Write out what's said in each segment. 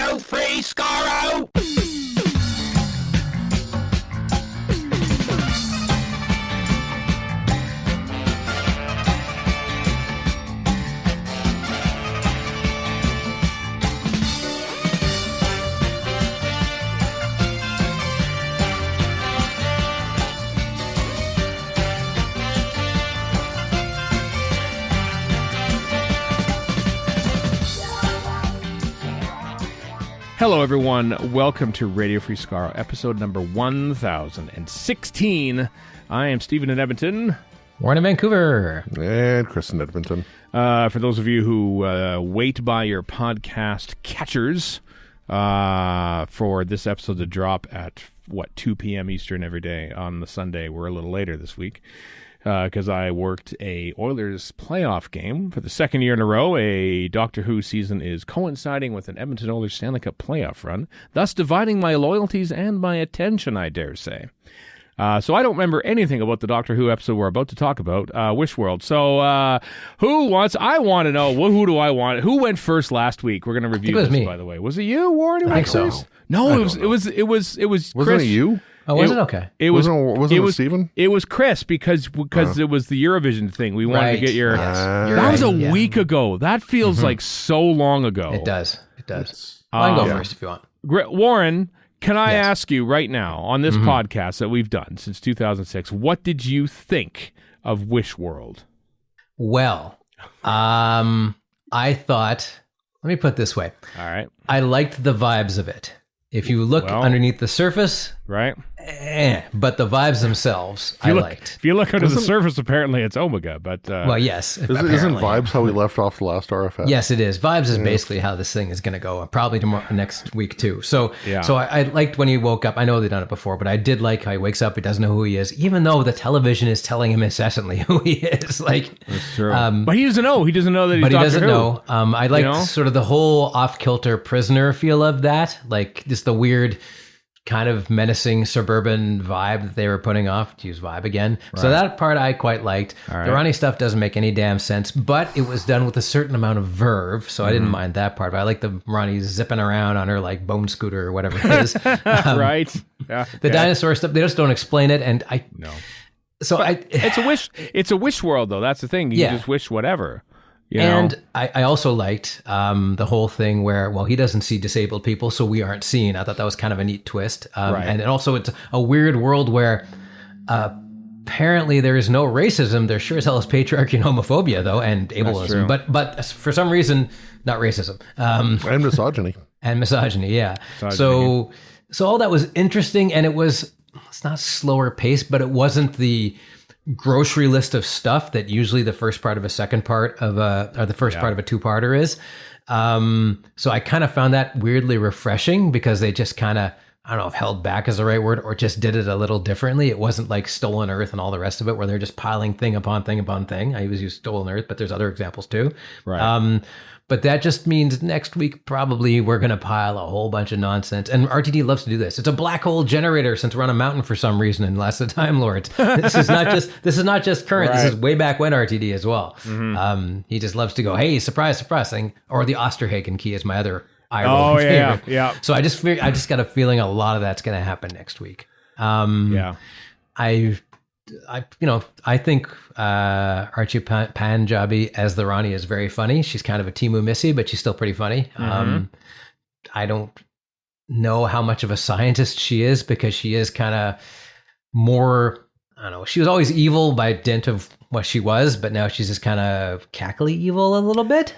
Radio Free Skaro! Hello, everyone. Welcome to Radio Free Skaro, episode number 1016. I am Stephen in Edmonton. Warren in Vancouver. And Chris in Edmonton. For those of you who wait by your podcast catchers for this episode to drop at, 2 p.m. Eastern every day on the Sunday. We're a little later this week. Because I worked a Oilers playoff game for the second year in a row. A Doctor Who season is coinciding with an Edmonton Oilers Stanley Cup playoff run, thus dividing my loyalties and my attention, I dare say. So I don't remember anything about the Doctor Who episode we're about to talk about, Wish World. So I want to know, who do I want? Who went first last week? We're going to review this, by the way. Was it you, Warren? I think so. No, it was Chris. Wasn't it you? Oh, was it? Okay. Wasn't it Stephen? It was Chris because it was the Eurovision thing. We wanted to get your... Yes. That was a week ago. That feels like so long ago. It does. I'll go first if you want. Warren, can I ask you right now, on this podcast that we've done since 2006, what did you think of Wish World? Well, I thought... Let me put it this way. All right. I liked the vibes of it. If you look underneath the surface, right? But the vibes themselves, I liked. If you look under the surface, apparently it's Omega, but... well, yes. Isn't Vibes how we left off the last RFS? Yes, it is. Vibes is basically how this thing is going to go, probably next week too. So I liked when he woke up. I know they've done it before, but I did like how he wakes up, he doesn't know who he is, even though the television is telling him incessantly who he is. That's true. But he doesn't know. He doesn't know that he's Doctor Who. But he doesn't know. I liked sort of the whole off-kilter prisoner feel of that, like just the weird... kind of menacing suburban vibe that they were putting off, to use vibe again. Right. So that part I quite liked. Right. The Rani stuff doesn't make any damn sense, but it was done with a certain amount of verve, so I didn't mind that part. But I like the Rani zipping around on her like bone scooter or whatever it is. Right. Yeah. The dinosaur stuff, they just don't explain it, and I... No. So it's a wish world, though. That's the thing. You just wish whatever. And I also liked the whole thing where, he doesn't see disabled people, so we aren't seen. I thought that was kind of a neat twist. And also it's a weird world where apparently there is no racism. There sure as hell is patriarchy and homophobia, though, and ableism. But for some reason, not racism. And misogyny. And misogyny, yeah. So all that was interesting, and it's not slower paced, but it wasn't the... grocery list of stuff that usually the first part of a second part of or the first part of a two-parter is. So I kind of found that weirdly refreshing because they just kind of, I don't know if held back is the right word or just did it a little differently. It wasn't like Stolen Earth and all the rest of it where they're just piling thing upon thing upon thing. I always use Stolen Earth, but there's other examples too. Right. But that just means next week probably we're going to pile a whole bunch of nonsense. And RTD loves to do this. It's a black hole generator since we're on a mountain for some reason in Last of the Time Lords. This is not just current. Right. This is way back when RTD as well. Mm-hmm. He just loves to go, hey, surprise, surprise thing. Or the Osterhagen key is my other eye-rolling favorite. Yeah. So I just got a feeling a lot of that's going to happen next week. I think Archie Panjabi as the Rani is very funny. She's kind of a Timu Missy, but she's still pretty funny. I don't know how much of a scientist she is because she is kind of more, I don't know, she was always evil by dint of what she was, but now she's just kind of cackly evil a little bit.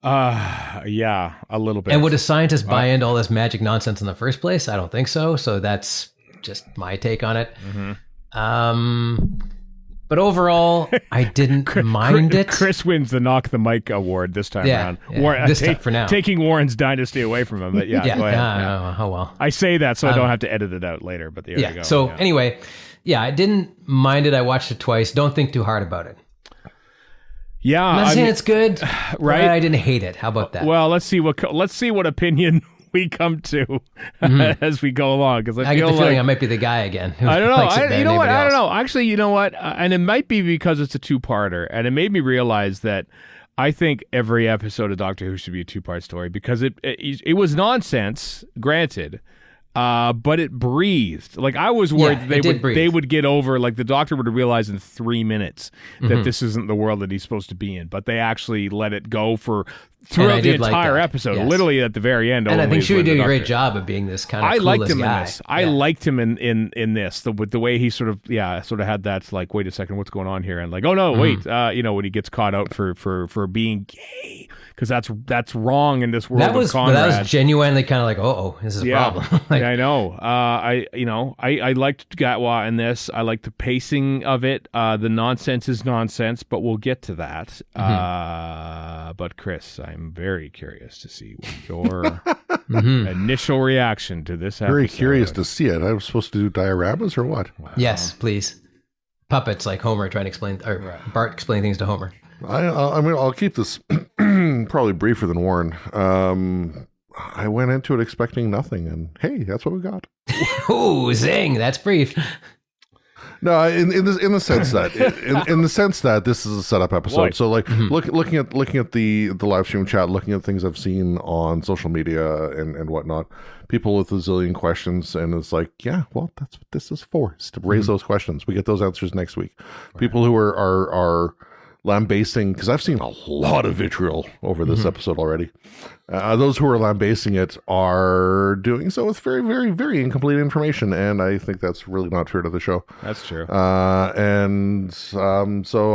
Yeah, a little bit. And would a scientist buy into all this magic nonsense in the first place? I don't think so. So that's just my take on it. But overall, I didn't mind it. Chris wins the Knock the Mic award this time around. Yeah, this time for now. Taking Warren's dynasty away from him. But go ahead. Oh well. I say that so I don't have to edit it out later. But there you go. So anyway, I didn't mind it. I watched it twice. Don't think too hard about it. Yeah, I'm not saying it's good, right? I didn't hate it. How about that? Well, let's see what opinion we come to as we go along, because I get feel the feeling I might be the guy again. I don't know. You know what? I don't know. Actually, you know what? And it might be because it's a two-parter, and it made me realize that I think every episode of Doctor Who should be a 2-part story because it was nonsense, granted, but it breathed. Like I was worried they would get over, like the Doctor would realize in 3 minutes that this isn't the world that he's supposed to be in, but they actually let it go throughout the entire episode, literally at the very end. And I think she would do a great job of being this kind of clueless liked him guy. in this. I liked him in this, with the way he sort of had that, like, wait a second, what's going on here? And like, oh no, wait, when he gets caught out for being gay, because that's wrong in this world of Conrad. That was genuinely kind of like, this is a problem. Like, I know. I liked Gatwa in this. I liked the pacing of it. The nonsense is nonsense, but we'll get to that. But Chris, I'm very curious to see what your initial reaction to this episode. Very curious to see it. I was supposed to do dioramas or what? Wow. Yes, please. Puppets like Homer trying to explain, or Bart explaining things to Homer. I mean, I'll keep this probably briefer than Warren. I went into it expecting nothing, and hey, that's what we got. Ooh, zing! That's brief. No, in the sense that in the sense that this is a setup episode. Right. So like looking at the live stream chat, looking at things I've seen on social media and whatnot, people with a zillion questions, and it's like, yeah, well, that's what this is for, is to raise those questions. We get those answers next week. Right. People who are lambasting, because I've seen a lot of vitriol over this episode already. Those who are lambasting it are doing so with very, very, very incomplete information, and I think that's really not fair to the show. That's true. So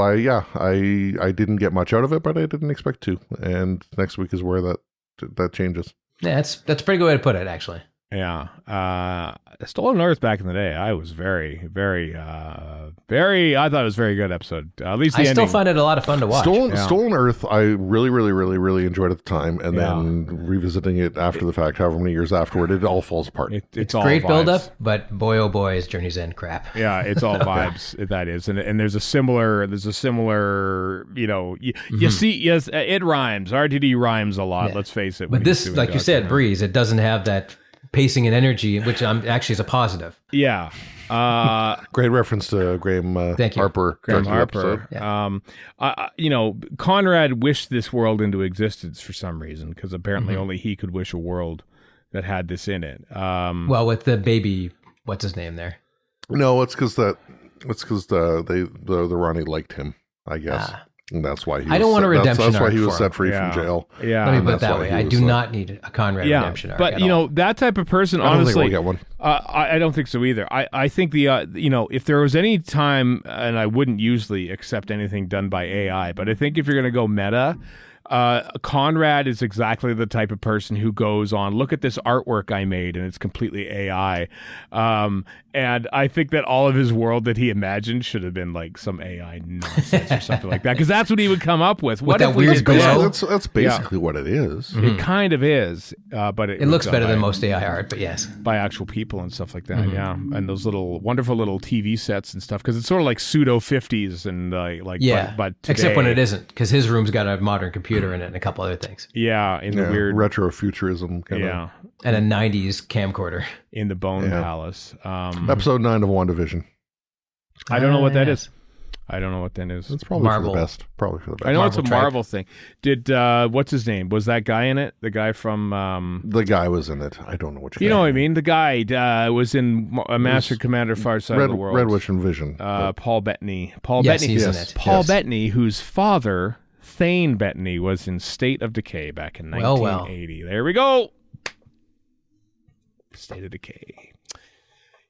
I didn't get much out of it, but I didn't expect to. And next week is where that changes. Yeah, that's a pretty good way to put it, actually. Yeah. Stolen Earth back in the day, I was very, very, I thought it was a very good episode. At least the ending. Still find it a lot of fun to watch. Stolen Earth, I really, really, really, really enjoyed at the time, and then revisiting it after the fact, however many years afterward, it all falls apart. It's all great vibes. build-up, but boy, oh boy, is Journey's End crap. Yeah, it's all vibes. That is, and there's a similar, you see, yes, it rhymes. RTD rhymes a lot. Yeah. Let's face it. But this, like you said, Breeze, it doesn't have that pacing and energy, which actually is a positive. Yeah. Great reference to Graham Harper. Graham Harper. Yeah. Conrad wished this world into existence for some reason, because apparently only he could wish a world that had this in it. Well, with the baby, what's his name there? No, it's because the Rani liked him, I guess. And that's why he I don't want a redemption That's why he was arc set free from jail. Yeah. Let me put it that way. I do not need a Conrad redemption arc. But, that type of person, honestly, I don't think we'll get one. I don't think so either. I think if there was any time, and I wouldn't usually accept anything done by AI, but I think if you're going to go meta, Conrad is exactly the type of person who goes on, look at this artwork I made, and it's completely AI. And I think that all of his world that he imagined should have been like some AI nonsense or something like that, because that's what he would come up with. What that weird glow? That's basically what it is. It kind of is, but it looks better than most AI art, but yes, by actual people and stuff like that. Yeah, and those wonderful little TV sets and stuff, because it's sort of like pseudo 50s and but today, except when it isn't, because his room's got a modern computer in it and a couple other things. Yeah, in the weird retro-futurism kind of. And a 90s camcorder. In the Bone Palace. Episode 9 of WandaVision. I don't know what that is. I don't know what that is. It's probably Marvel. for the best. Probably for the best. I know Marvel it's a Marvel thing. Did what's his name? Was that guy in it? The guy from the guy was in it. I don't know which guy. You know what I mean? The guy was in Master Commander Far Side of the World. Red Witch and Vision. Paul Bettany. He's in it. Paul Bettany, whose father, Thane Bettany, was in State of Decay back in 1980. There we go. State of Decay.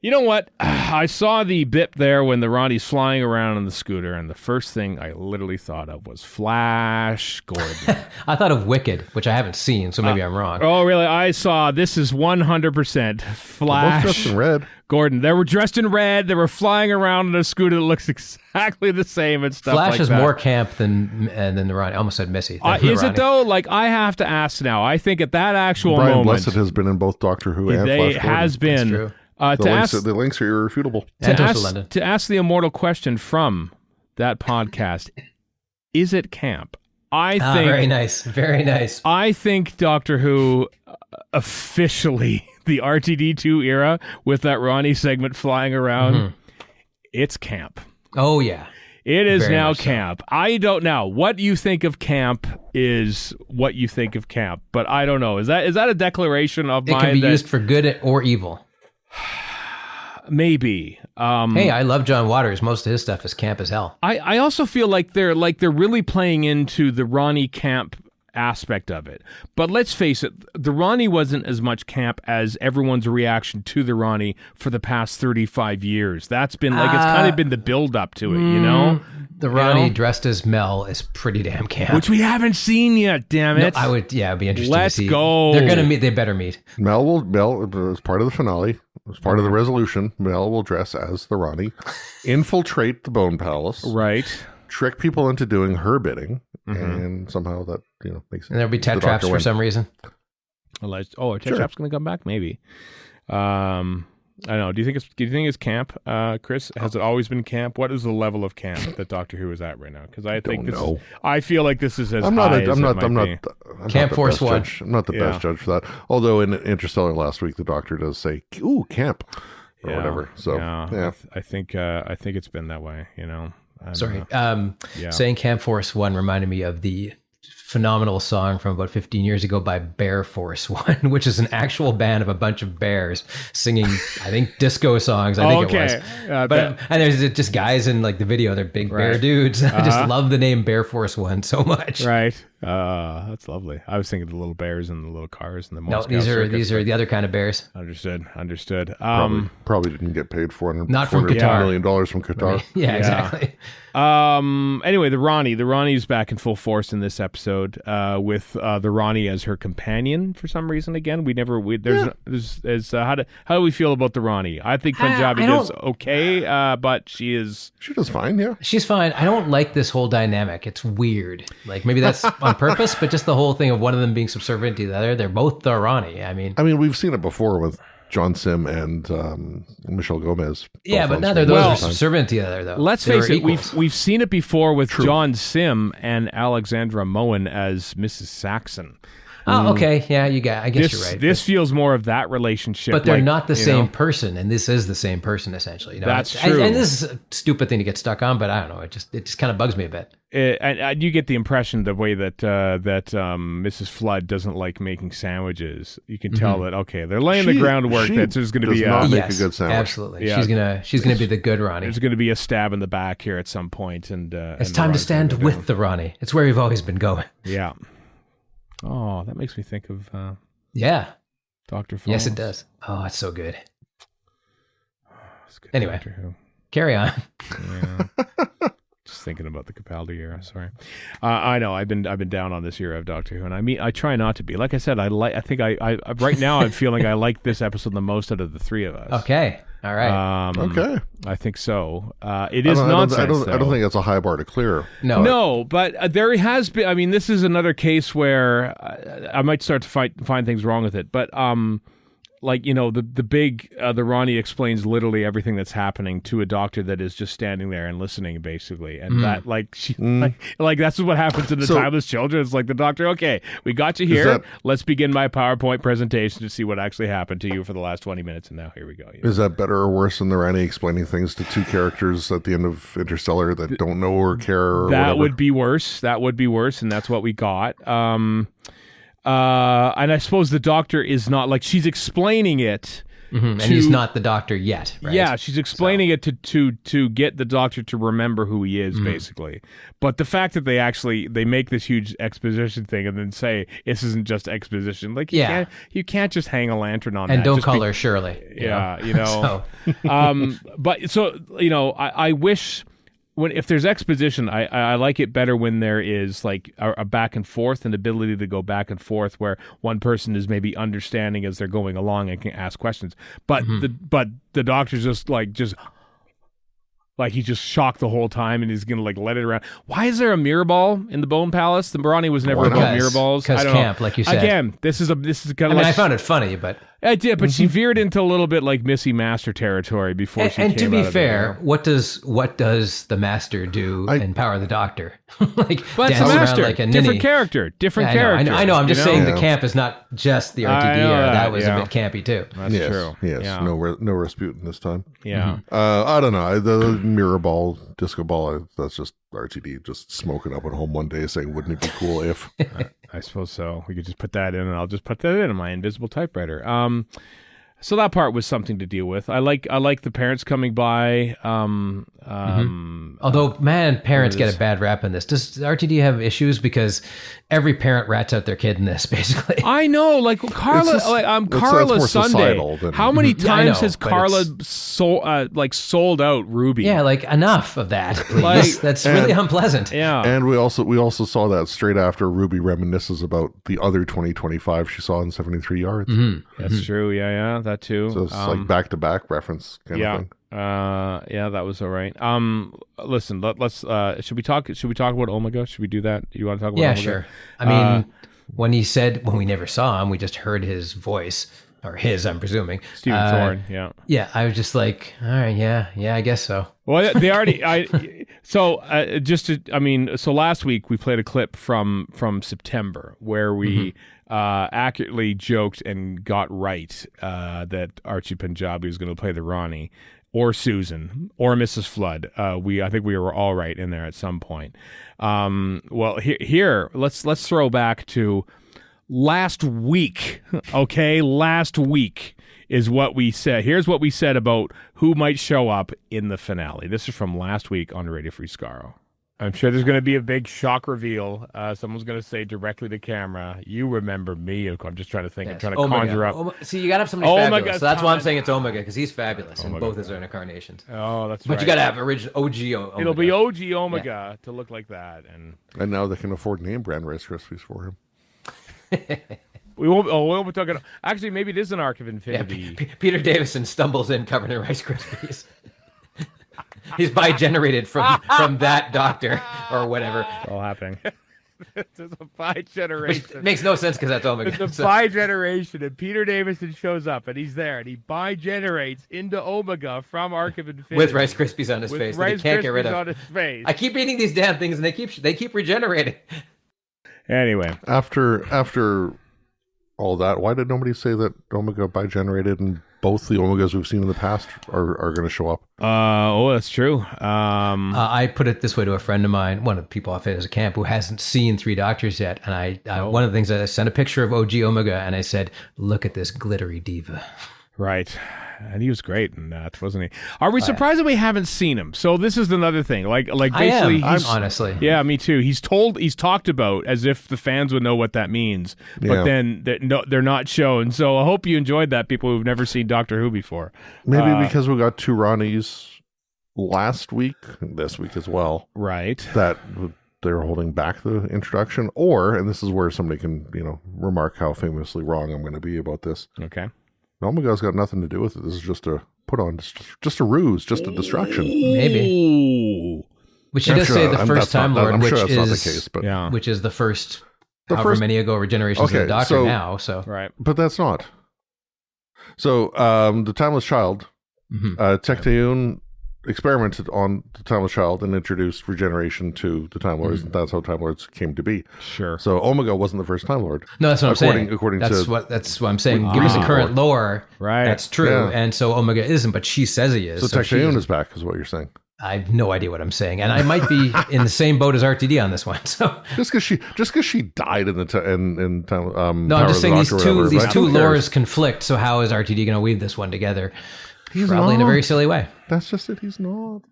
You know what? I saw the bit there when the Rani's flying around on the scooter, and the first thing I literally thought of was Flash Gordon. I thought of Wicked, which I haven't seen, so maybe I'm wrong. Oh, really? I saw this is 100% Flash dressed in red. Gordon. They were dressed in red. They were flying around on a scooter that looks exactly the same and stuff Flash like is that. more camp than the Rani. I almost said Missy. Is it though? Like, I have to ask now. I think at that actual Brian moment, Blessed has been in both Doctor Who and Flash Gordon. Has been. That's true. The links are irrefutable. To ask the immortal question from that podcast, is it camp? I think very nice, very nice. I think Doctor Who officially, the RTD2 era with that Rani segment flying around, it's camp. Oh yeah. It is Very now much so. camp. I don't know. What you think of camp is what you think of camp, but I don't know. Is that a declaration of It mine? can be that, used for good or evil. Maybe. Hey, I love John Waters. Most of his stuff is camp as hell. I also feel like they're really playing into the Rani camp aspect of it. But let's face it, the Rani wasn't as much camp as everyone's reaction to the Rani for the past 35 years. That's been like it's kind of been the build up to it, you know? The Rani dressed as Mel is pretty damn camp. Which we haven't seen yet, damn it. No, I would, it'd be interesting Let's to see. go. They're going to meet, they better meet. Mel, as part of the finale, as part of the resolution, Mel will dress as the Rani, infiltrate the Bone Palace, Right. trick people into doing her bidding, and somehow that makes And there'll be the Tet Traps Doctor for win. some reason. Alleged. Oh, are Tet Trap's going to come back? Maybe. I don't know. Do you think it's camp, Chris? Has it always been camp? What is the level of camp that Doctor Who is at right now? Because I think Don't know. I feel like this is as I'm not. high as I'm it not. might I'm not. be. I'm Camp not the Force best One. judge. I'm not the best judge for that. Although in Interstellar last week, the Doctor does say, "Ooh, camp," or whatever. So yeah. I think it's been that way. You know. Sorry. Yeah. Saying Camp Force One reminded me of the phenomenal song from about 15 years ago by Bear Force One, which is an actual band of a bunch of bears singing, I think, disco songs. I think it was. And there's just guys in like the video. They're big bear dudes. I just love the name Bear Force One so much. Right. That's lovely. I was thinking of the little bears and the little cars and the No, Moscow these Circus, are the other kind of bears. Understood. Probably didn't get paid Not from $450 Qatar. million from Qatar. Yeah, exactly. Anyway, the Rani's back in full force in this episode, with the Rani as her companion for some reason. Again, how do we feel about the Rani? I think Punjabi does okay, but she does fine. Yeah, she's fine. I don't like this whole dynamic. It's weird. Like maybe that's on purpose, but just the whole thing of one of them being subservient to the other. They're both the Rani. I mean, we've seen it before with John Sim and Michelle Gomez. Yeah, but neither of those are subservient to the other, though. Let's face it, we've seen it before with John Sim and Alexandra Moen as Mrs. Saxon. Oh, okay. Yeah, I guess you're right. This feels more of that relationship. But they're not the same person, and this is the same person, essentially. That's true. And this is a stupid thing to get stuck on, but I don't know. It just kind of bugs me a bit. And you get the impression the way that Mrs. Flood doesn't like making sandwiches. You can tell that they're laying the groundwork that there's going to be not make a good sandwich. Absolutely. Yeah. She's gonna be the good Rani. There's going to be a stab in the back here at some point, and it's time to stand with the Rani. It's where we've always been going. Yeah. Oh, that makes me think of Dr. Falls. Yes, it does. Oh, it's so good. It's good. Anyway, Doctor Who. carry on. Yeah. Just thinking about the Capaldi era. Sorry, I know I've been down on this era of Doctor Who, and I try not to be. Like I said, I right now I'm feeling I like this episode the most out of the three of us. Okay, all right. Okay, I think so. It is nonsense. I don't think that's a high bar to clear. No, but there has been. I mean, this is another case where I might start to find things wrong with it, but the Rani explains literally everything that's happening to a doctor that is just standing there and listening, basically, and that that's what happens to the timeless children. It's like the doctor, okay, we got you here. Let's begin my PowerPoint presentation to see what actually happened to you for the last 20 minutes, and now here we go. Is that better or worse than the Rani explaining things to two characters at the end of Interstellar that don't know or care? Or that would be worse. That would be worse, and that's what we got. And I suppose the doctor is not she's explaining it, and he's not the doctor yet. Right? Yeah, she's explaining it to get the doctor to remember who he is, basically. But the fact that they make this huge exposition thing and then say this isn't just exposition, you can't just hang a lantern on and that. Don't call her Shirley. But I wish. If there's exposition, I like it better when there is a back and forth, an ability to go back and forth where one person is maybe understanding as they're going along and can ask questions. But the doctor's just he's just shocked the whole time and he's gonna let it around. Why is there a mirror ball in the Bone Palace? The Rani was never about mirror balls. Because camp, like you said. Again, this is kind of. I found it funny, but I did, but she veered into a little bit like Missy Master territory before she came And to be out of fair, what does the Master do in Power of the Doctor? Like but dance Master, around like a ninny. different character. I know. I'm just saying the camp is not just the RTD era. That was a bit campy too. That's true. Yes, Yeah. no Rasputin this time. Yeah. I don't know. The mirror ball, disco ball, that's just RTD just smoking up at home one day saying, wouldn't it be cool if... I suppose so. We could just put that in, and I'll just put that in my invisible typewriter. So that part was something to deal with. I like the parents coming by. Although, man, parents get a bad rap in this. Does RTD have issues? Because every parent rats out their kid in this, basically. I know, like Carla, Carla Sunday. How many times has Carla sold out Ruby? Yeah, like enough of that, please. That's really unpleasant. Yeah, and we also saw that straight after Ruby reminisces about the other 2025 she saw in 73 yards. That's true. Yeah, that too. So it's like back to back reference kind of thing. Yeah, that was all right. Listen, let's should we talk about Omega? Should we do that? Do you want to talk about Omega? Yeah, sure. I mean, when we never saw him, we just heard his voice, or his, I'm presuming. Stephen Thorne, yeah. Yeah, I was just like, all right, yeah, I guess so. Well, they already, so last week we played a clip from September where we accurately joked and got right that Archie Punjabi was going to play the Rani, or Susan, or Mrs. Flood. I think we were all right in there at some point. Well, here let's throw back to last week. Okay, last week is what we said. Here's what we said about who might show up in the finale. This is from last week on Radio Free Skaro. I'm sure there's going to be a big shock reveal. Someone's going to say directly to camera, "You remember me?" I'm just trying to think. Yes. I'm trying to conjure up. See, you got to have somebody fabulous. So that's why I'm saying it's Omega, because he's fabulous in both his incarnations. Oh, that's right. But you got to have original OG Omega. It'll be OG Omega to look like that, and now they can afford name brand Rice Krispies for him. We won't be talking. Actually, maybe it is an Arc of Infinity. Yeah, Peter Davison stumbles in covered in Rice Krispies. He's bi-generated from that doctor or whatever. It's all happening. There's a bi-generation. Which makes no sense because that's Omega. It's a bi-generation, and Peter Davison shows up, and he's there, and he bi-generates into Omega from Arc of Infinity with Rice Krispies on his face that he can't get rid of. On his face. I keep eating these damn things, and they keep regenerating. Anyway, after all that, why did nobody say that Omega bi-generated and both the Omegas we've seen in the past are going to show up? That's true. I put it this way to a friend of mine, one of the people off at a camp, who hasn't seen Three Doctors yet. And one of the things, I sent a picture of OG Omega, and I said, "Look at this glittery diva." Right. And he was great in that, wasn't he? Are we surprised that we haven't seen him? So this is another thing. Like basically, honestly. Yeah, me too. He's talked about as if the fans would know what that means, but then they're not shown. So I hope you enjoyed that, people who've never seen Doctor Who before. Maybe because we got two Ranis last week, this week as well. Right. That they're holding back the introduction, and this is where somebody can, remark how famously wrong I'm going to be about this. Okay. Omega's got nothing to do with it. This is just a put on, just a ruse, just a distraction. Maybe. Which she does say the first Time Lord, which is not the case, but which is the first however many ago regenerations of the Doctor now. So right, but that's not. So the Timeless Child, Tecteun experimented on the Timeless Child and introduced regeneration to the Time Lords, and that's how Time Lords came to be. Sure. So Omega wasn't the first Time Lord. No, that's what I'm saying. That's what I'm saying. Given the current lore, right? That's true. Yeah. And so Omega isn't, but she says he is. So Tecteun is back, is what you're saying. I have no idea what I'm saying, and I might be in the same boat as RTD on this one. So just because she died in the no, I'm just saying these two lores conflict. So how is RTD going to weave this one together? He's probably in a very silly way. That's just it. He's not.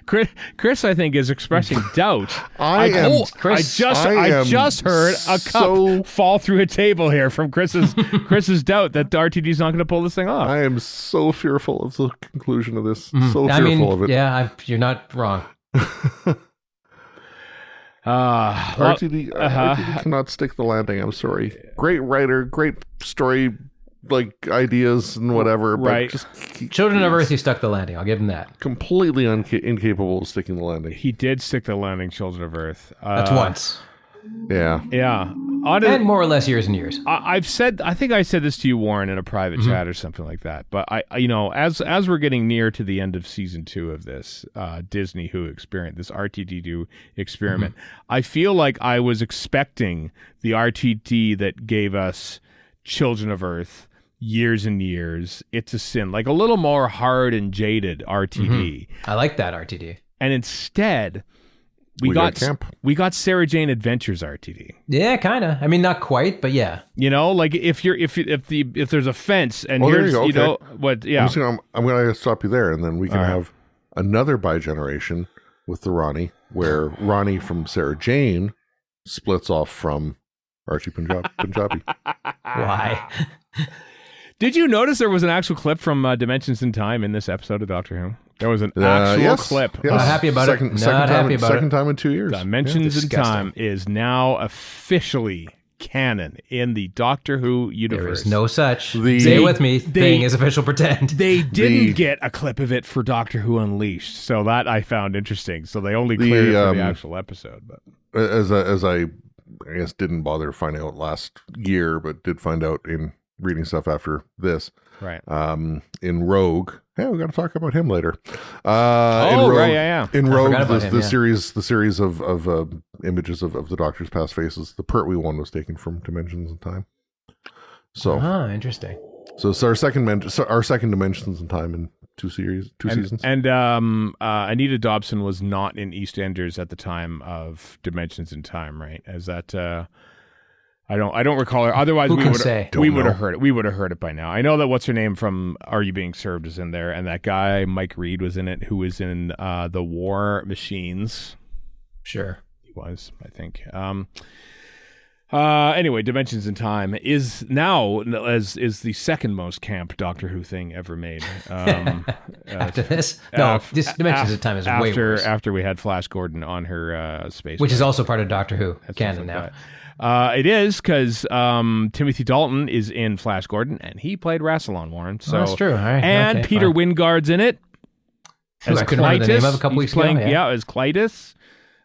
Chris, I think, is expressing doubt. I just heard a cup fall through a table here from Chris's doubt that RTD's not going to pull this thing off. I am so fearful of the conclusion of this. So fearful of it. Yeah, you're not wrong. RTD cannot stick the landing. I'm sorry. Great writer, great story. Ideas and whatever, right? But Children of Earth, he stuck the landing. I'll give him that. Completely incapable of sticking the landing. He did stick the landing, Children of Earth. That's once. Yeah. And more or less years and years. I think I said this to you, Warren, in a private chat or something like that. But I as we're getting near to the end of season 2 of this Disney Who experiment, this RTD2 experiment, I feel like I was expecting the RTD that gave us Children of Earth, Years and Years, It's a Sin, like a little more hard and jaded RTD. I like that RTD. And instead, we got Sarah Jane Adventures RTD. Yeah, kind of. I mean, not quite, but yeah. Like if there's a fence and here's you know what? Yeah, I'm gonna stop you there, and then we can have another bi-generation with the Rani, where Rani from Sarah Jane splits off from Archie Punjabi. Why? Did you notice there was an actual clip from Dimensions in Time in this episode of Doctor Who? There was an actual clip. Yes. Not happy about it. Second time in 2 years. Dimensions in Time is now officially canon in the Doctor Who universe. There is no such. Say it with me. Thing is official pretend. They didn't get a clip of it for Doctor Who Unleashed, so that I found interesting. So they only cleared it for the actual episode. But as I guess didn't bother finding out last year, but did find out in reading stuff after this. Right. In Rogue. Yeah, we got to talk about him later. In Rogue, right, yeah. In Rogue, the series of images of the Doctor's past faces. The Pertwee one was taken from Dimensions in Time. So, interesting. So it's our second Dimensions in Time in two seasons. And Anita Dobson was not in EastEnders at the time of Dimensions in Time, right? As that. I don't recall her. Otherwise, we would have heard it. We would have heard it by now. I know that what's her name from Are You Being Served is in there, and that guy Mike Reed was in it, who was in the War Machines. Sure, he was. I think. Anyway, Dimensions in Time is now is the second most camp Doctor Who thing ever made. After this, this Dimensions in Time is way worse. After we had Flash Gordon on her space, which is also part of Doctor Who canon now. It is because Timothy Dalton is in Flash Gordon, and he played Rassilon, Warren. So that's true. All right. And Peter Wyngarde's in it. I couldn't remember the name of a couple weeks ago. Yeah, as Clytus.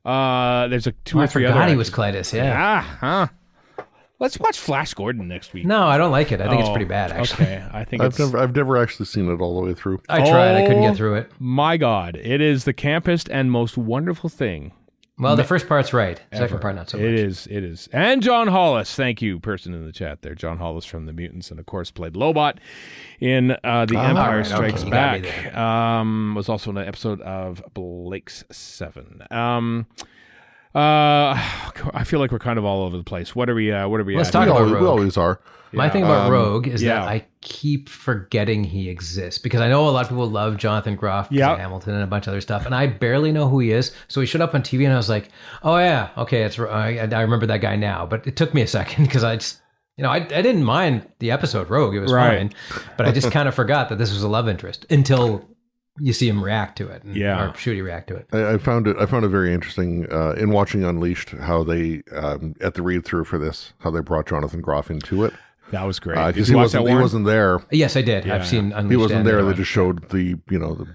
There's two or three other. I forgot he was Clytus. Yeah. Let's watch Flash Gordon next week. No, I don't like it. I think it's pretty bad. Actually, okay. I think I've never actually seen it all the way through. I tried. I couldn't get through it. My God, it is the campest and most wonderful thing. Well, the first part's right. Second part, not so much. It is. And John Hollis, thank you, person in the chat there. John Hollis from The Mutants, and of course played Lobot in The Empire Strikes Back. Was also in an episode of Blake's 7. I feel like we're kind of all over the place. What are we? Let's talk about Rogue. We always are. My thing about Rogue is that I keep forgetting he exists, because I know a lot of people love Jonathan Groff, Hamilton, and a bunch of other stuff, and I barely know who he is. So he showed up on TV, and I was like, "Oh yeah, okay, I remember that guy now." But it took me a second because I just, I didn't mind the episode Rogue; it was fine, but I just kind of forgot that this was a love interest until you see him react to it, or Shooty react to it. I found it very interesting in watching Unleashed how they at the read through for this, how they brought Jonathan Groff into it. That was great. Because he wasn't there. Yes, I did. Yeah. I've seen Unleashed. He wasn't there. They just showed the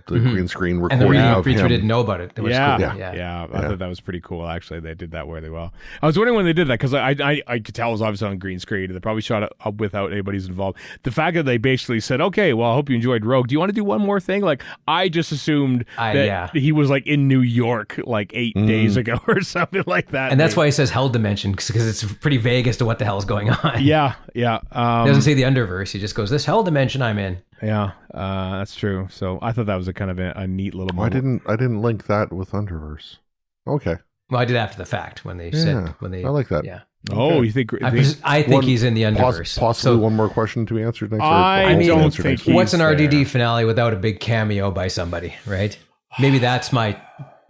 green screen recording and the of him. didn't know about it. It was cool. Yeah. I thought that was pretty cool. Actually, they did that really well. I was wondering when they did that, because I could tell it was obviously on green screen. They probably shot it up without anybody's involved. The fact that they basically said, "Okay, well, I hope you enjoyed Rogue. Do you want to do one more thing?" Like, I just assumed that he was like in New York like 8 days ago or something like that. And that's why he says Hell Dimension, because it's pretty vague as to what the hell is going on. Yeah. He doesn't say the underverse. He just goes, "This Hell Dimension I'm in." Yeah, that's true. So I thought that was a kind of a neat little moment. I didn't link that with underverse. Okay. Well, I did after the fact when they said I like that. Yeah. Oh, you think? I think he's in the underverse. Possibly one more question to be answered next. I don't think. What's an RDD finale without a big cameo by somebody, right? Maybe that's my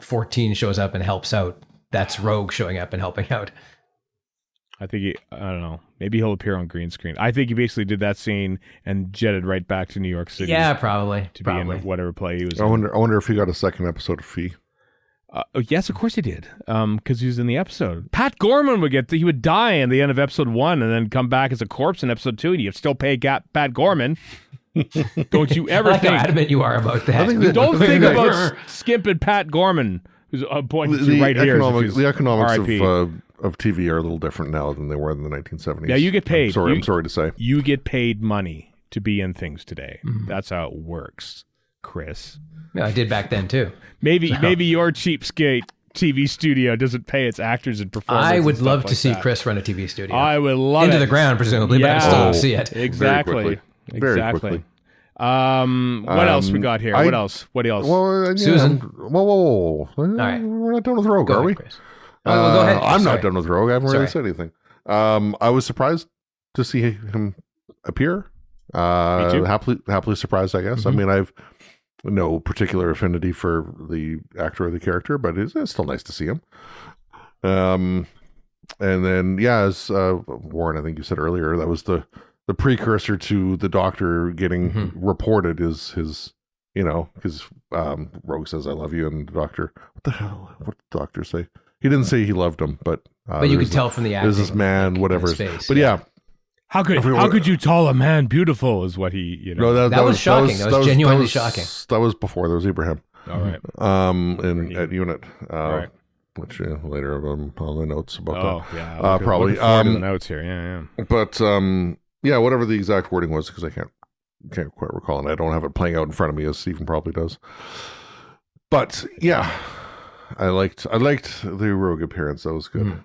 14 shows up and helps out. That's Rogue showing up and helping out. I think I don't know. Maybe he'll appear on green screen. I think he basically did that scame and jetted right back to New York City. Yeah, probably. Be in whatever play he was in. I wonder if he got a second episode of Fee. Yes, of course he did. Because he was in the episode. Pat Gorman he would die in the end of episode 1 and then come back as a corpse in episode 2, and you still pay Pat Gorman. Don't you ever think? How adamant you are about that. Don't think about skimping Pat Gorman, who's pointing to right here. The economics of TV are a little different now than they were in the 1970s. Yeah, you get paid. I'm sorry to say. You get paid money to be in things today. That's how it works, Chris. Yeah, I did back then too. Maybe your cheapskate TV studio doesn't pay its actors and performers. I would love to like see that. Chris run a TV studio. I would love into it. the ground, presumably, but I still want to see it. Exactly. Very quickly. What else we got here? What else? Well, Susan. Whoa. All right. We're not done with Rogue, Go are ahead, we? Chris. Well, go ahead. I'm Sorry. not done with Rogue. I haven't really Sorry. said anything. I was surprised to see him appear. Me too. Happily surprised, I guess. I mean, I've no particular affinity for the actor or the character, but it's still nice to see him. And then, as Warren, I think you said earlier, that was the precursor to the Doctor getting reported is his, because Rogue says, "I love you," and the Doctor, what the hell? What did the Doctor say? He didn't say he loved him, but you could tell from the acting. There's this man, whatever. Face, but yeah. How could you call a man beautiful? Is what he No, that was shocking. That was genuinely shocking. That was before. There was Ibrahim. All right. At Unit. Right. Which later on the notes about that. Yeah. Probably. The notes here. Yeah. But whatever the exact wording was, because I can't quite recall, and I don't have it playing out in front of me as Stephen probably does. But yeah, I liked the Rogue appearance. That was good.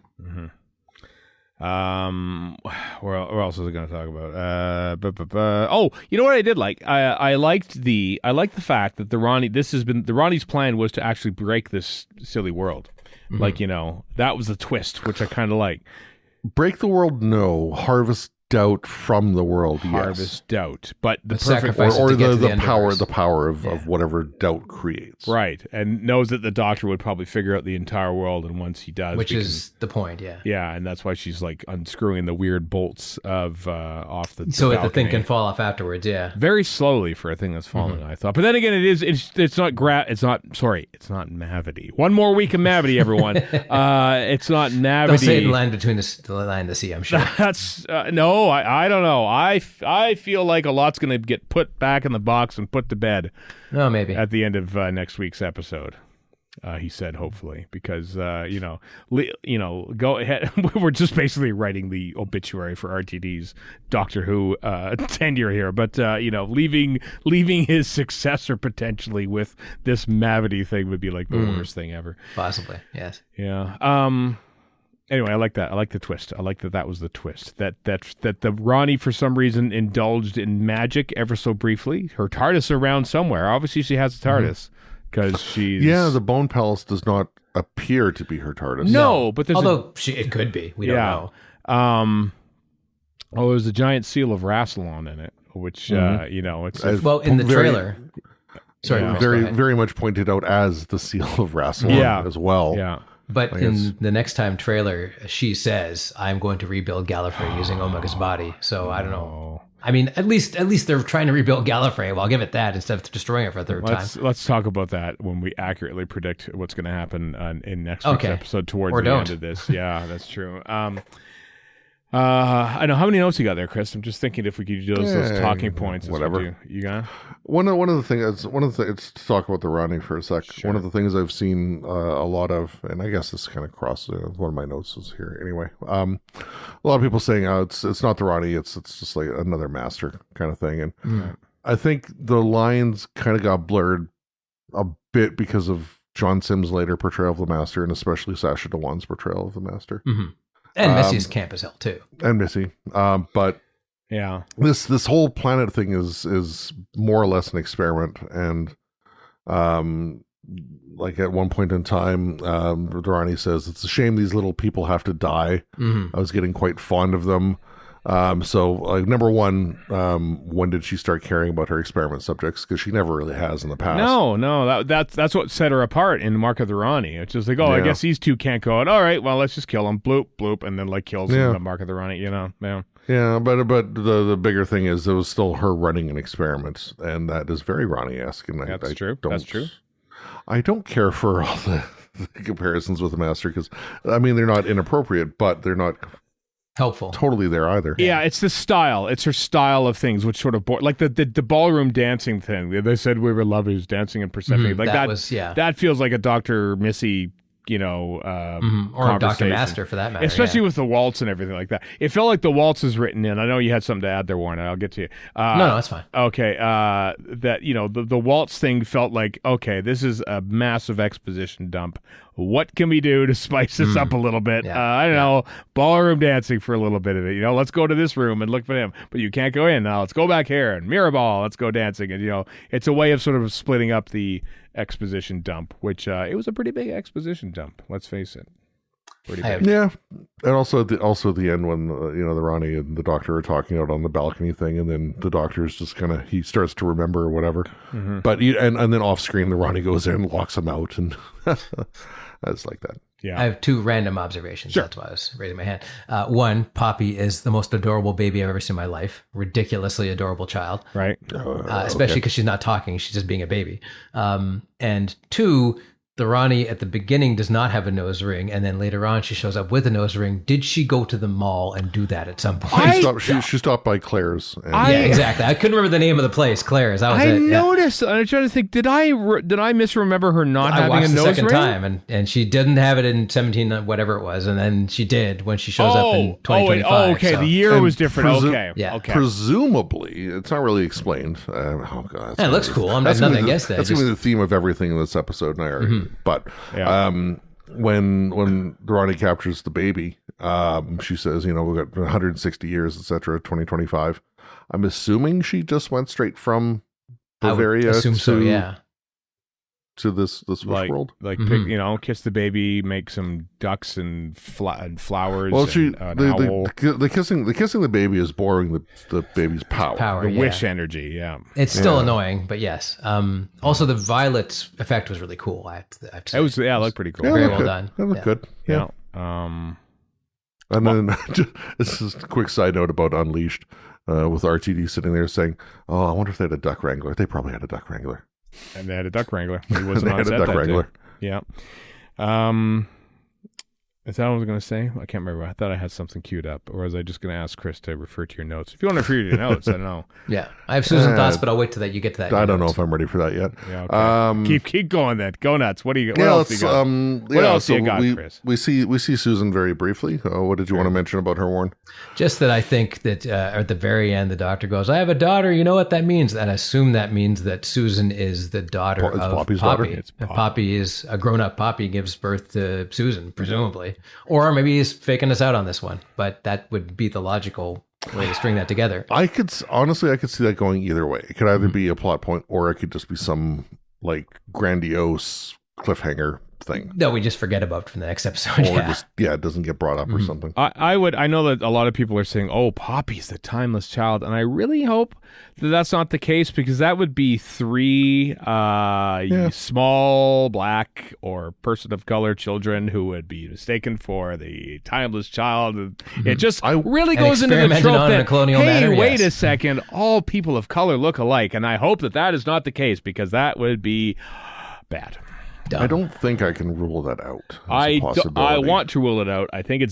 Where else was I going to talk about? Oh, you know what I did like? I liked the fact that Rani's plan was to actually break this silly world. Like, that was the twist, which I kind of like. Break the world, no. Harvest doubt from the world, Harvest doubt, but the perfect perfect or the power of whatever doubt creates, right? And knows that the Doctor would probably figure out the entire world, and once he does, which is the point, and that's why she's like unscrewing the weird bolts of off the so that balcony. the thing can fall off afterwards, very slowly for a thing that's falling. I thought, but then again, it's not Mavity. One more week of Mavity, everyone. It's not Mavity. They'll say it in the line between the line and the sea, I'm sure. That's no. I don't know. I feel like a lot's going to get put back in the box and put to bed. No, maybe at the end of next week's episode. He said, hopefully, because go ahead. We're just basically writing the obituary for RTD's Doctor Who tenure here, but leaving his successor potentially with this Mavity thing would be like the worst thing ever. Possibly, yes. Yeah. Anyway, I like that. I like the twist. I like that was the twist. That the Rani, for some reason, indulged in magic ever so briefly. Her TARDIS around somewhere. Obviously, she has a TARDIS because she's... Yeah, the Bone Palace does not appear to be her TARDIS. No, but there's... Although it could be. We don't know. There's a giant seal of Rassilon in it, which, it's... well, in the trailer... Sorry, very much pointed out as the seal of Rassilon as well. Yeah. But in the next time trailer, she says, "I'm going to rebuild Gallifrey using Omega's body." So I don't know. I mean, at least they're trying to rebuild Gallifrey. Well, I'll give it that instead of destroying it for a third time. Let's talk about that when we accurately predict what's going to happen in next week's episode towards the end of this. Yeah, that's true. I know how many notes you got there, Chris. I'm just thinking if we could do those talking points. Whatever you got. One of the things to talk about the Rani for a sec. Sure. One of the things I've seen a lot of, and I guess this kind of crosses one of my notes is here anyway. A lot of people saying, it's not the Rani, it's just like another master kind of thing, and I think the lines kind of got blurred a bit because of John Sims' later portrayal of the master, and especially Sacha Dhawan's portrayal of the master. And Missy's camp as hell too. And Missy. But yeah, this whole planet thing is more or less an experiment. And like at one point in time, Rani says, "It's a shame these little people have to die." I was getting quite fond of them. So like number one, when did she start caring about her experiment subjects? Because she never really has in the past. No, that's what set her apart in Mark of the Rani. It's just like, I guess these two can't go out. All right, well, let's just kill them. Bloop, bloop, and then like kills them in the Mark of the Rani. Yeah, but the bigger thing is it was still her running an experiment, and that is very Rani-esque. And that's true. That's true. I don't care for all the comparisons with the Master because I mean they're not inappropriate, but they're not helpful totally there either. Yeah, it's the style. It's her style of things, which sort of like the ballroom dancing thing. They said we were lovers dancing in Persephone. Like that feels like a Dr. Missy or Dr. conversation. Master for that matter. Especially with the waltz and everything like that. It felt like the waltz is written in. I know you had something to add there, Warren. I'll get to you. No, that's fine. Okay. That, the waltz thing felt like, okay, this is a massive exposition dump. What can we do to spice this up a little bit? Yeah. I don't know, ballroom dancing for a little bit of it. Let's go to this room and look for him, but you can't go in. Now let's go back here and mirror ball. Let's go dancing. And, it's a way of sort of splitting up the exposition dump, which it was a pretty big exposition dump. Let's face it. Pretty big. Yeah, and also at the end when the Rani and the doctor are talking out on the balcony thing, and then the doctor's just he starts to remember or whatever. Mm-hmm. But and then off screen the Rani goes in, locks him out, and that's like that. Yeah, I have two random observations. Sure. That's why I was raising my hand. One, Poppy is the most adorable baby I've ever seen in my life. Ridiculously adorable child. Right. Especially because she's not talking. She's just being a baby. And two, the Rani at the beginning does not have a nose ring, and then later on she shows up with a nose ring. Did she go to the mall and do that at some point? She stopped by Claire's. Yeah, exactly. I couldn't remember the name of the place. Claire's. That was I it. Yeah. noticed. I'm trying to think. Did I misremember her not I having watched a the nose second ring? time, and she didn't have it in 17, whatever it was, and then she did when she shows up in 2025. Oh, okay. So. The year was different. Okay. Yeah. Okay. Presumably, it's not really explained. Oh god, Yeah, it looks cool. That's nothing against that. That's going to be the theme of everything in this episode, and I already. But when the Rani captures the baby, she says, we've got 160 years, etc. 2025. I'm assuming she just went straight from Bavaria to this world. Like kiss the baby, make some ducks and flowers. Well, the kissing the baby is borrowing the baby's power. The wish energy. Yeah, it's still annoying, but yes. Also, the violet effect was really cool. I have to say. It looked pretty cool. Very well done. That looked good. Yeah. And then this is a quick side note about Unleashed, with RTD sitting there saying, "Oh, I wonder if they had a duck wrangler." They probably had a duck wrangler. And they had a duck wrangler. He wasn't on had set a duck that wrangler. day. Yeah. Is that what I was going to say? I can't remember. I thought I had something queued up. Or was I just going to ask Chris to refer to your notes? If you want to refer to your notes, I don't know. Yeah. I have Susan thoughts, but I'll wait till that you get to that. I don't know if I'm ready for that yet. Yeah, okay. Keep going then. Go nuts. What do you got? What else do you got? What else do you got, Chris? We see Susan very briefly. What did you want to mention about her, Warren? Just that I think that at the very end, the doctor goes, "I have a daughter. You know what that means?" And I assume that means that Susan is the daughter of Poppy's Poppy. daughter. Poppy is a grown-up Poppy gives birth to Susan, presumably. Or maybe he's faking us out on this one. But that would be the logical way to string that together. I could see that going either way. It could either be a plot point, or it could just be some grandiose cliffhanger thing that we just forget about from the next episode. Or it doesn't get brought up or something. I know that a lot of people are saying, "Oh, Poppy's the timeless child," and I really hope that that's not the case, because that would be three small black or person of color children who would be mistaken for the timeless child. It just really goes into the trope that, wait a second, all people of color look alike, and I hope that is not the case, because that would be bad. Dumb. I don't think I can rule that out. I want to rule it out. I think I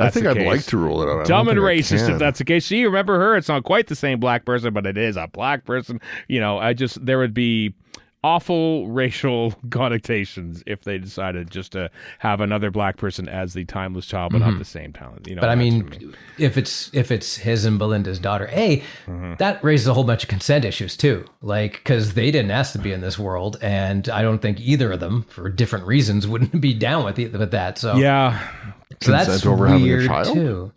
think I'd like to rule it out. Dumb and racist if that's the case. See, remember her? It's not quite the same black person, but it is a black person. There would be awful racial connotations if they decided just to have another black person as the timeless child, but not the same talent. But I mean, if it's his and Belinda's daughter, that raises a whole bunch of consent issues too. Because they didn't ask to be in this world, and I don't think either of them, for different reasons, wouldn't be down with that. So so that's over weird having a child? too.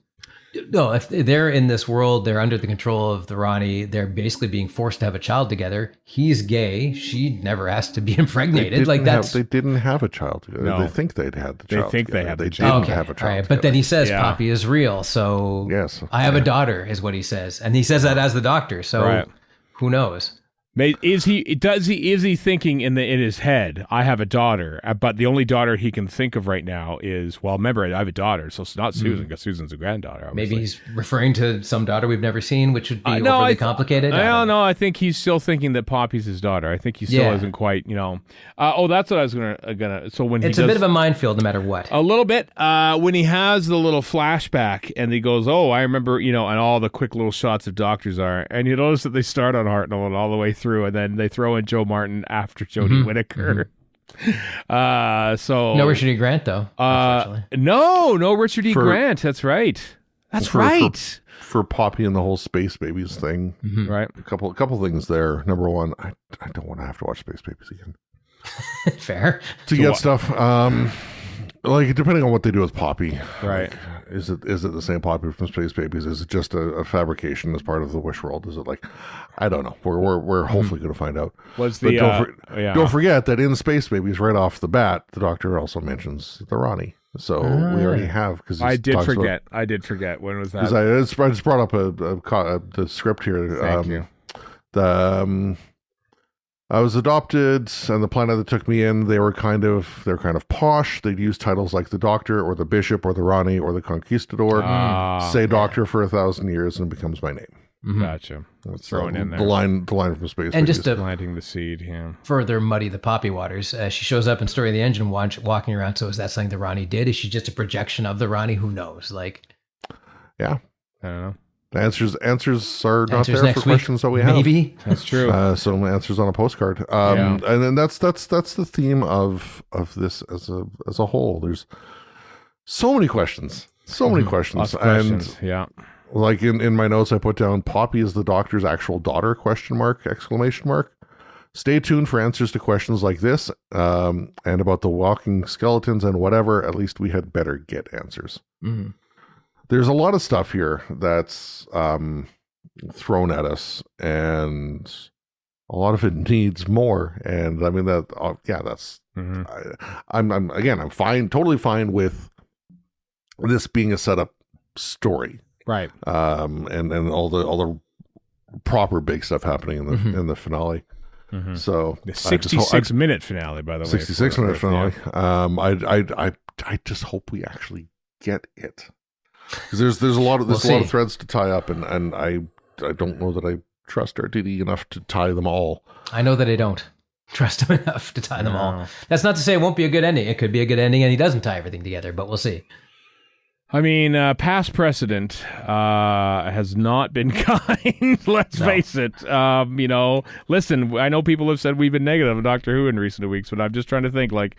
No, if they're in this world, they're under the control of the Rani. They're basically being forced to have a child together. He's gay. She never asked to be impregnated. They didn't have a child together. No. They think they'd had the child. They think they had the They child. didn't have a child. Right. Together. But then he says Poppy is real. So yes, I have a daughter, is what he says, and he says that as the doctor. So who knows? Is he thinking in his head, I have a daughter, but the only daughter he can think of right now is, well, remember, I have a daughter, so it's not Susan, because Susan's a granddaughter, obviously. Maybe he's referring to some daughter we've never seen, which would be overly complicated. I don't know. I think he's still thinking that Poppy's his daughter. I think he still isn't quite, that's what I was gonna. So when it's a bit of a minefield, no matter what. A little bit. When he has the little flashback and he goes, "Oh, I remember," and all the quick little shots of doctors are, and you notice that they start on Hartnell and all the way through, and then they throw in Joe Martin after Jodie Whittaker. So no Richard E. Grant though. no Richard E. Grant. That's right. For Poppy and the whole Space Babies thing. Mm-hmm. Right. A couple things there. Number one, I don't want to have to watch Space Babies again. Fair. To get stuff, like depending on what they do with Poppy, right? Like, is it the same Poppy from Space Babies? Is it just a fabrication as part of the Wish world? Is it like, I don't know. We're hopefully going to find out. Don't forget that in Space Babies, right off the bat, the Doctor also mentions the Rani. So we already have because I did forget. When was that? Because I just brought up the script here. Thank you. I was adopted, and the planet that took me in, they're kind of posh. They'd use titles like the Doctor, or the Bishop, or the Rani, or the Conquistador. Say Doctor for 1,000 years, and it becomes my name. Mm-hmm. Gotcha. Let's throw it in there. The line from Space. And just to planting the seed, yeah. Further muddy the Poppy waters. She shows up in Story of the Engine walking around. So is that something the Rani did? Is she just a projection of the Rani? Who knows? Yeah, I don't know. Answers are not there for questions that we have. Maybe that's true. So answers on a postcard. And then that's the theme of this as a whole. There's so many questions. Lots of questions. Yeah. Like in my notes, I put down Poppy is the Doctor's actual daughter? ? Stay tuned for answers to questions like this, and about the walking skeletons and whatever. At least we had better get answers. Mm-hmm. There's a lot of stuff here that's thrown at us, and a lot of it needs more. And I mean that's. Mm-hmm. I'm fine, totally fine with this being a setup story, right? And all the proper big stuff happening in the finale. Mm-hmm. So the 66-minute finale, by the way. 66-minute finale. Yeah. I just hope we actually get it. Because there's a lot of threads to tie up, and I don't know that I trust RTD enough to tie them all. I know that I don't trust him enough to tie them all. That's not to say it won't be a good ending. It could be a good ending, and he doesn't tie everything together, but we'll see. I mean, past precedent has not been kind. Let's face it. Listen, I know people have said we've been negative on Doctor Who in recent weeks, but I'm just trying to think. Like,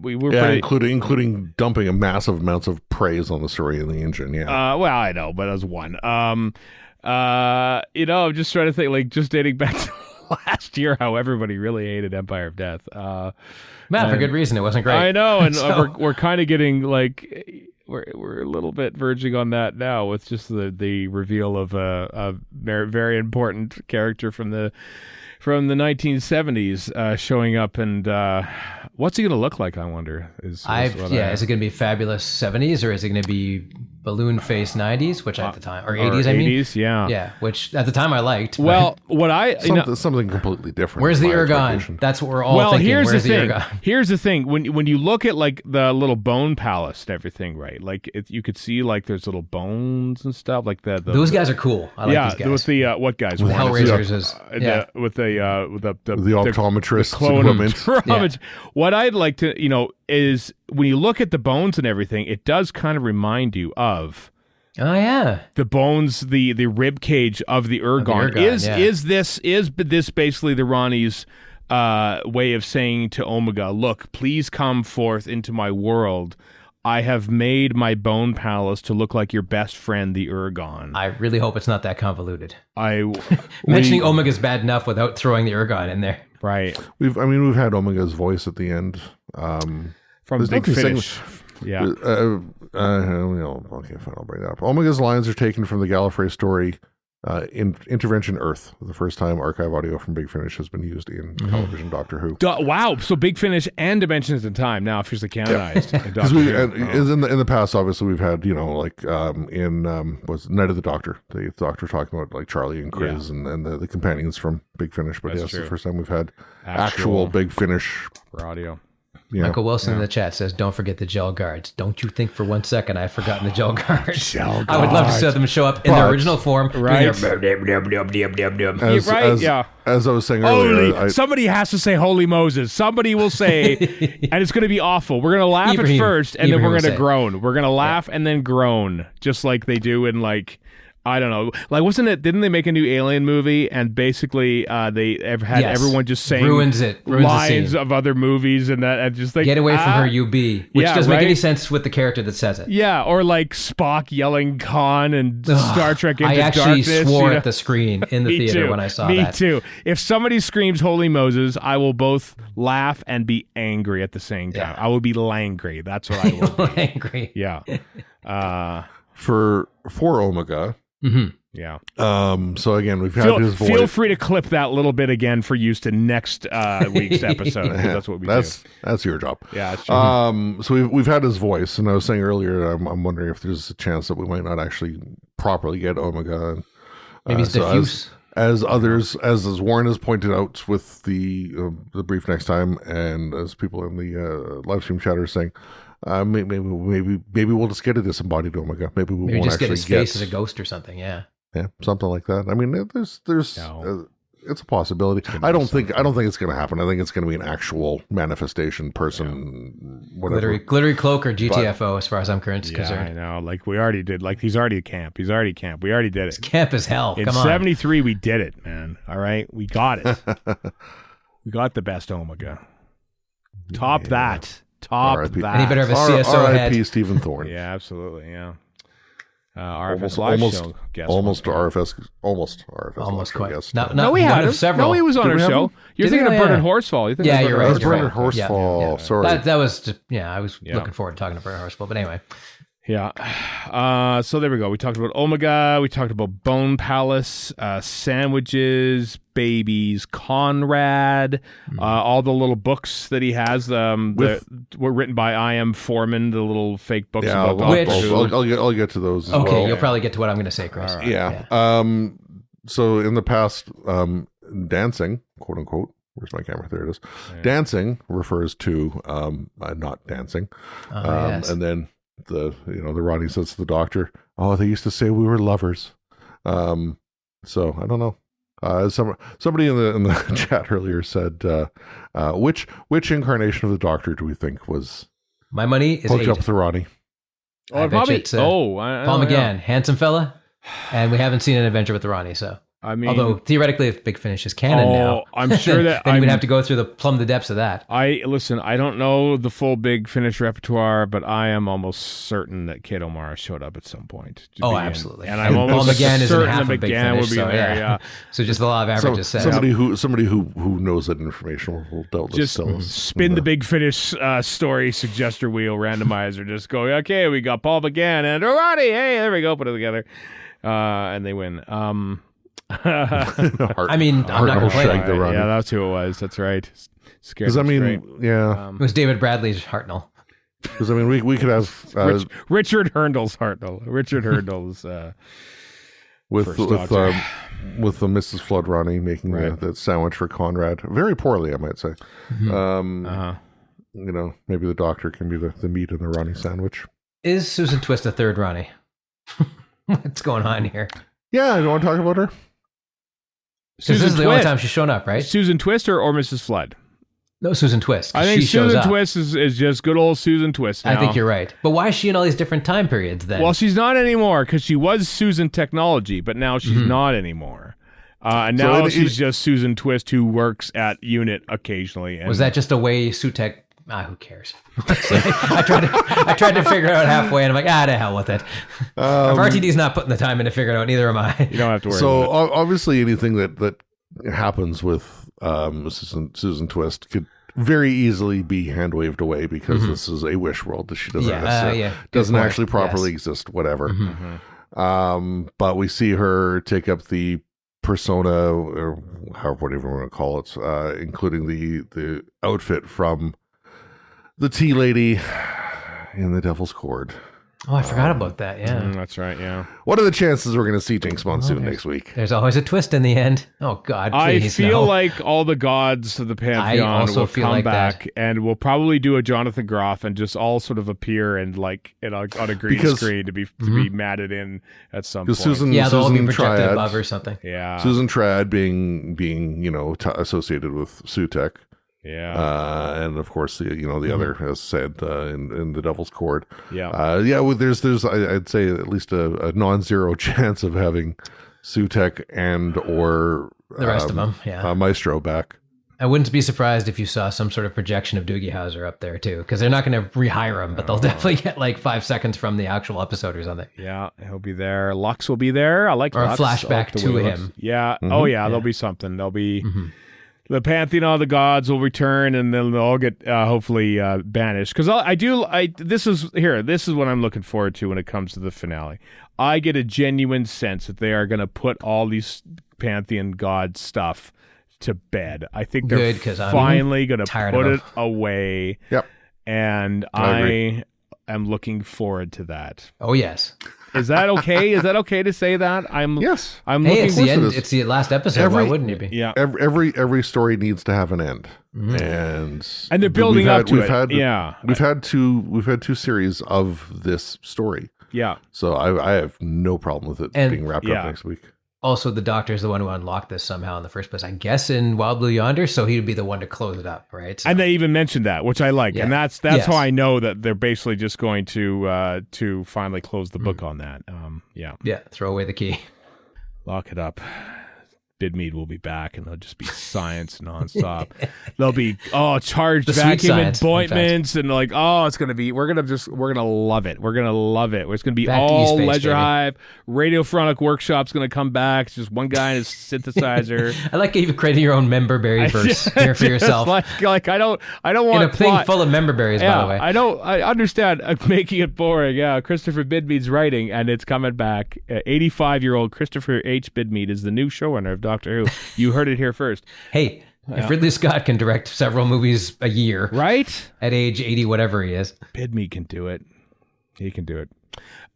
we were including dumping a massive amounts of praise on the Story in the Engine. Yeah. Well, I know, but as one. I'm just trying to think. Like, just dating back to last year, how everybody really hated Empire of Death. For good reason. It wasn't great. I know, and we're kind of getting like. We're a little bit verging on that now with just the reveal of a very, very important character from the 1970s showing up, and what's he going to look like? I wonder. Is it going to be fabulous 70s, or is it going to be balloon face 90s, which at the time, or 80s? 80s, yeah, which at the time I liked. Well, something completely different. Where's the Urgon? That's what we're all thinking. Here's the thing. When you look at like the little bone palace and everything, right? Like you could see like there's little bones and stuff like that. Those guys are cool. I like these guys. With the what guys? With Hellraisers with the optometrist equipment. What I'd like to is when you look at the bones and everything, it does kind of remind you of the bones, the rib cage of the Urgon. Is this basically the Rani's way of saying to Omega, look, please come forth into my world. I have made my bone palace to look like your best friend, the Urgon. I really hope it's not that convoluted. Mentioning Omega's bad enough without throwing the Urgon in there. Right. We've had Omega's voice at the end. From Big Finish. Yeah. Okay, fine, I'll bring that up. Omega's lines are taken from the Gallifrey story in Intervention Earth, the first time archive audio from Big Finish has been used in television Doctor Who. Wow, so Big Finish and Dimensions in Time now officially canonized. Because in the past, obviously, we've had, was Night of the Doctor, the Doctor talking about like Charlie and Chris and the companions from Big Finish. But it's the first time we've had actual Big Finish audio. Yeah. Michael Wilson in the chat says, don't forget the gel guards. Don't you think for 1 second I've forgotten the gel guards. I would love to see them show up in their original form. Right. As I was saying earlier. Somebody has to say Holy Moses. Somebody will say, and it's going to be awful. We're going to laugh at first, and then we're going to groan. We're going to laugh and then groan, just like they do in like I don't know. Like, wasn't it? Didn't they make a new Alien movie and basically they had everyone just saying ruins lines of other movies and that, and just like get away from her, you be, which doesn't make any sense with the character that says it. Yeah, or like Spock yelling Khan and Star Trek Into Darkness. I actually swore at the screen in the theater when I saw that. Me too. If somebody screams "Holy Moses," I will both laugh and be angry at the same time. I will be langry. That's what I will be. Angry. Yeah. For Omega. Mm-hmm. Yeah. So again, we've had his voice. Feel free to clip that little bit again for use to next week's episode. That's what we do. That's your job. Yeah. That's true. So we've had his voice, and I was saying earlier, I'm wondering if there's a chance that we might not actually properly get Omega. Maybe it's diffuse. As Warren has pointed out with the brief next time, and as people in the live stream chat are saying. Maybe we'll just get a disembodied Omega. Maybe won't just actually get his face as a ghost or something. Yeah, something like that. I mean, there's it's a possibility. I don't think it's going to happen. I think it's going to be an actual manifestation person, whatever. Glittery cloak or GTFO, as far as I'm concerned. I know. Like we already did. Like he's already camp. We already did it. It's camp as hell. In 73, we did it, man. All right, we got it. We got the best Omega. Top that. And he better have a CSO head. R.I.P. Stephen Thorne. Yeah, absolutely. Yeah. RFS live show guest. Almost RFS quite. guest. No, we had several. No, he was on our show. You're thinking of Bernard Horsfall. Yeah, you're right. Bernard Horsfall. Sorry. That was just, I was looking forward to talking to Bernard Horsfall. But anyway. Yeah. So there we go. We talked about Omega. We talked about Bone Palace, sandwiches, babies, Conrad, all the little books that he has. Were written by I.M. Foreman, the little fake books about I'll get to those. Okay, you'll probably get to what I'm going to say, Chris. Right. Yeah. So in the past, dancing, quote unquote. Where's my camera? There it is. Yeah. Dancing refers to not dancing, yes. And then. The Rani says to the doctor, "Oh, they used to say we were lovers." So I don't know. Somebody in the chat earlier said, which incarnation of the Doctor do we think was? My money is hooked up with the Rani. Oh, probably. Paul McGann, handsome fella, and we haven't seen an adventure with the Rani, so. I mean, although theoretically, if Big Finish is canon now, I'm sure that then you would have to go through the depths of that. I don't know the full Big Finish repertoire, but I am almost certain that Kate O'Mara showed up at some point. Absolutely. And I'm almost Paul McGann certain half that Big McGann Finish, will be there. Yeah. So just the law of averages said. Somebody who knows that information will doubtless tell us. Spin the Big Finish story suggester wheel randomizer. Just go, okay, we got Paul McGann and Rani. Hey, there we go. Put it together, and they win. I mean, I'm not complaining. Yeah, that's who it was. That's right. Because I mean, it was David Bradley's Hartnell. Because I mean, we could have Richard Hurndall's Hartnell. Richard Hurndall's with the Mrs. Flood Rani making that sandwich for Conrad very poorly, I might say. Mm-hmm. Maybe the Doctor can be the meat in the Rani sandwich. Is Susan Twist a third Rani? What's going on here? Yeah, you want to talk about her? This is the only time she's shown up, right? Susan Twist or Mrs. Flood? No, Susan Twist. I think Susan Twist is just good old Susan Twist now. I think you're right. But why is she in all these different time periods then? Well, she's not anymore because she was Susan Technology, but now she's not anymore. And now she's just Susan Twist who works at Unit occasionally. Was that just a way Sutek... who cares? I tried to figure it out halfway, and I'm like, to hell with it. If RTD's not putting the time in to figure it out, neither am I. You don't have to worry. So obviously, anything that happens with Susan Twist could very easily be hand waved away because this is a wish world that she doesn't actually properly exist. Whatever. But we see her take up the persona, or whatever you want to call it, including the outfit from the tea lady in the Devil's Cord. Oh, I forgot about that. Yeah, that's right. Yeah. What are the chances we're going to see Jinx Monsoon next week? There's always a twist in the end. Oh God, please, I feel like all the gods of the pantheon will come back, and we'll probably do a Jonathan Groff and just all sort of appear and on a green screen to be matted in at some point. They'll all be projected above or something. Yeah, Susan Trad being associated with Sutek. Yeah. And of course, the other, as said, in the Devil's Court. Yeah. Well, I'd say at least a non-zero chance of having Sutek and or The rest of them, yeah. Maestro back. I wouldn't be surprised if you saw some sort of projection of Doogie Howser up there too, because they're not going to rehire him, but they'll definitely get like 5 seconds from the actual episode or something. Yeah, he'll be there. Lux will be there. I like or Lux. a flashback like to him. Yeah. Oh yeah, there'll be something. There'll be the pantheon of the gods will return, and then they'll all get hopefully banished. Because this is what I'm looking forward to when it comes to the finale. I get a genuine sense that they are going to put all these pantheon god stuff to bed. I think they're finally going to put it away. Yep. And I am looking forward to that. Oh yes. Is that okay? Is that okay to say that? Yes. I'm hey, looking it's the end. It's the last episode. Why wouldn't it be? Yeah. Every story needs to have an end, and they're building up to it. We've had two series of this story. Yeah. So I have no problem with it being wrapped up next week. Also, the Doctor is the one who unlocked this somehow in the first place, I guess, in Wild Blue Yonder, so he would be the one to close it up, right? So, and they even mentioned that, which I like. Yeah. And that's how I know that they're basically just going to finally close the book on that. Yeah, throw away the key. Lock it up. Bidmead will be back, and they'll just be science nonstop. They'll be charged vacuum appointments, and like it's gonna be. We're gonna love it. We're gonna love it. It's gonna be back all space, Leisure baby. Hive. Radiophonic Workshop's gonna come back. It's just one guy and his synthesizer. I like even creating your own member berry verse here for yourself. Like I don't want in a thing full of member berries. By the way, I understand making it boring. Yeah, Christopher Bidmead's writing, and it's coming back. 85-year-old Christopher H. Bidmead is the new showrunner of Doctor Who. You heard it here first. Hey, if Ridley Scott can direct several movies a year, right? At age 80, whatever he is, Bidmead can do it. He can do it.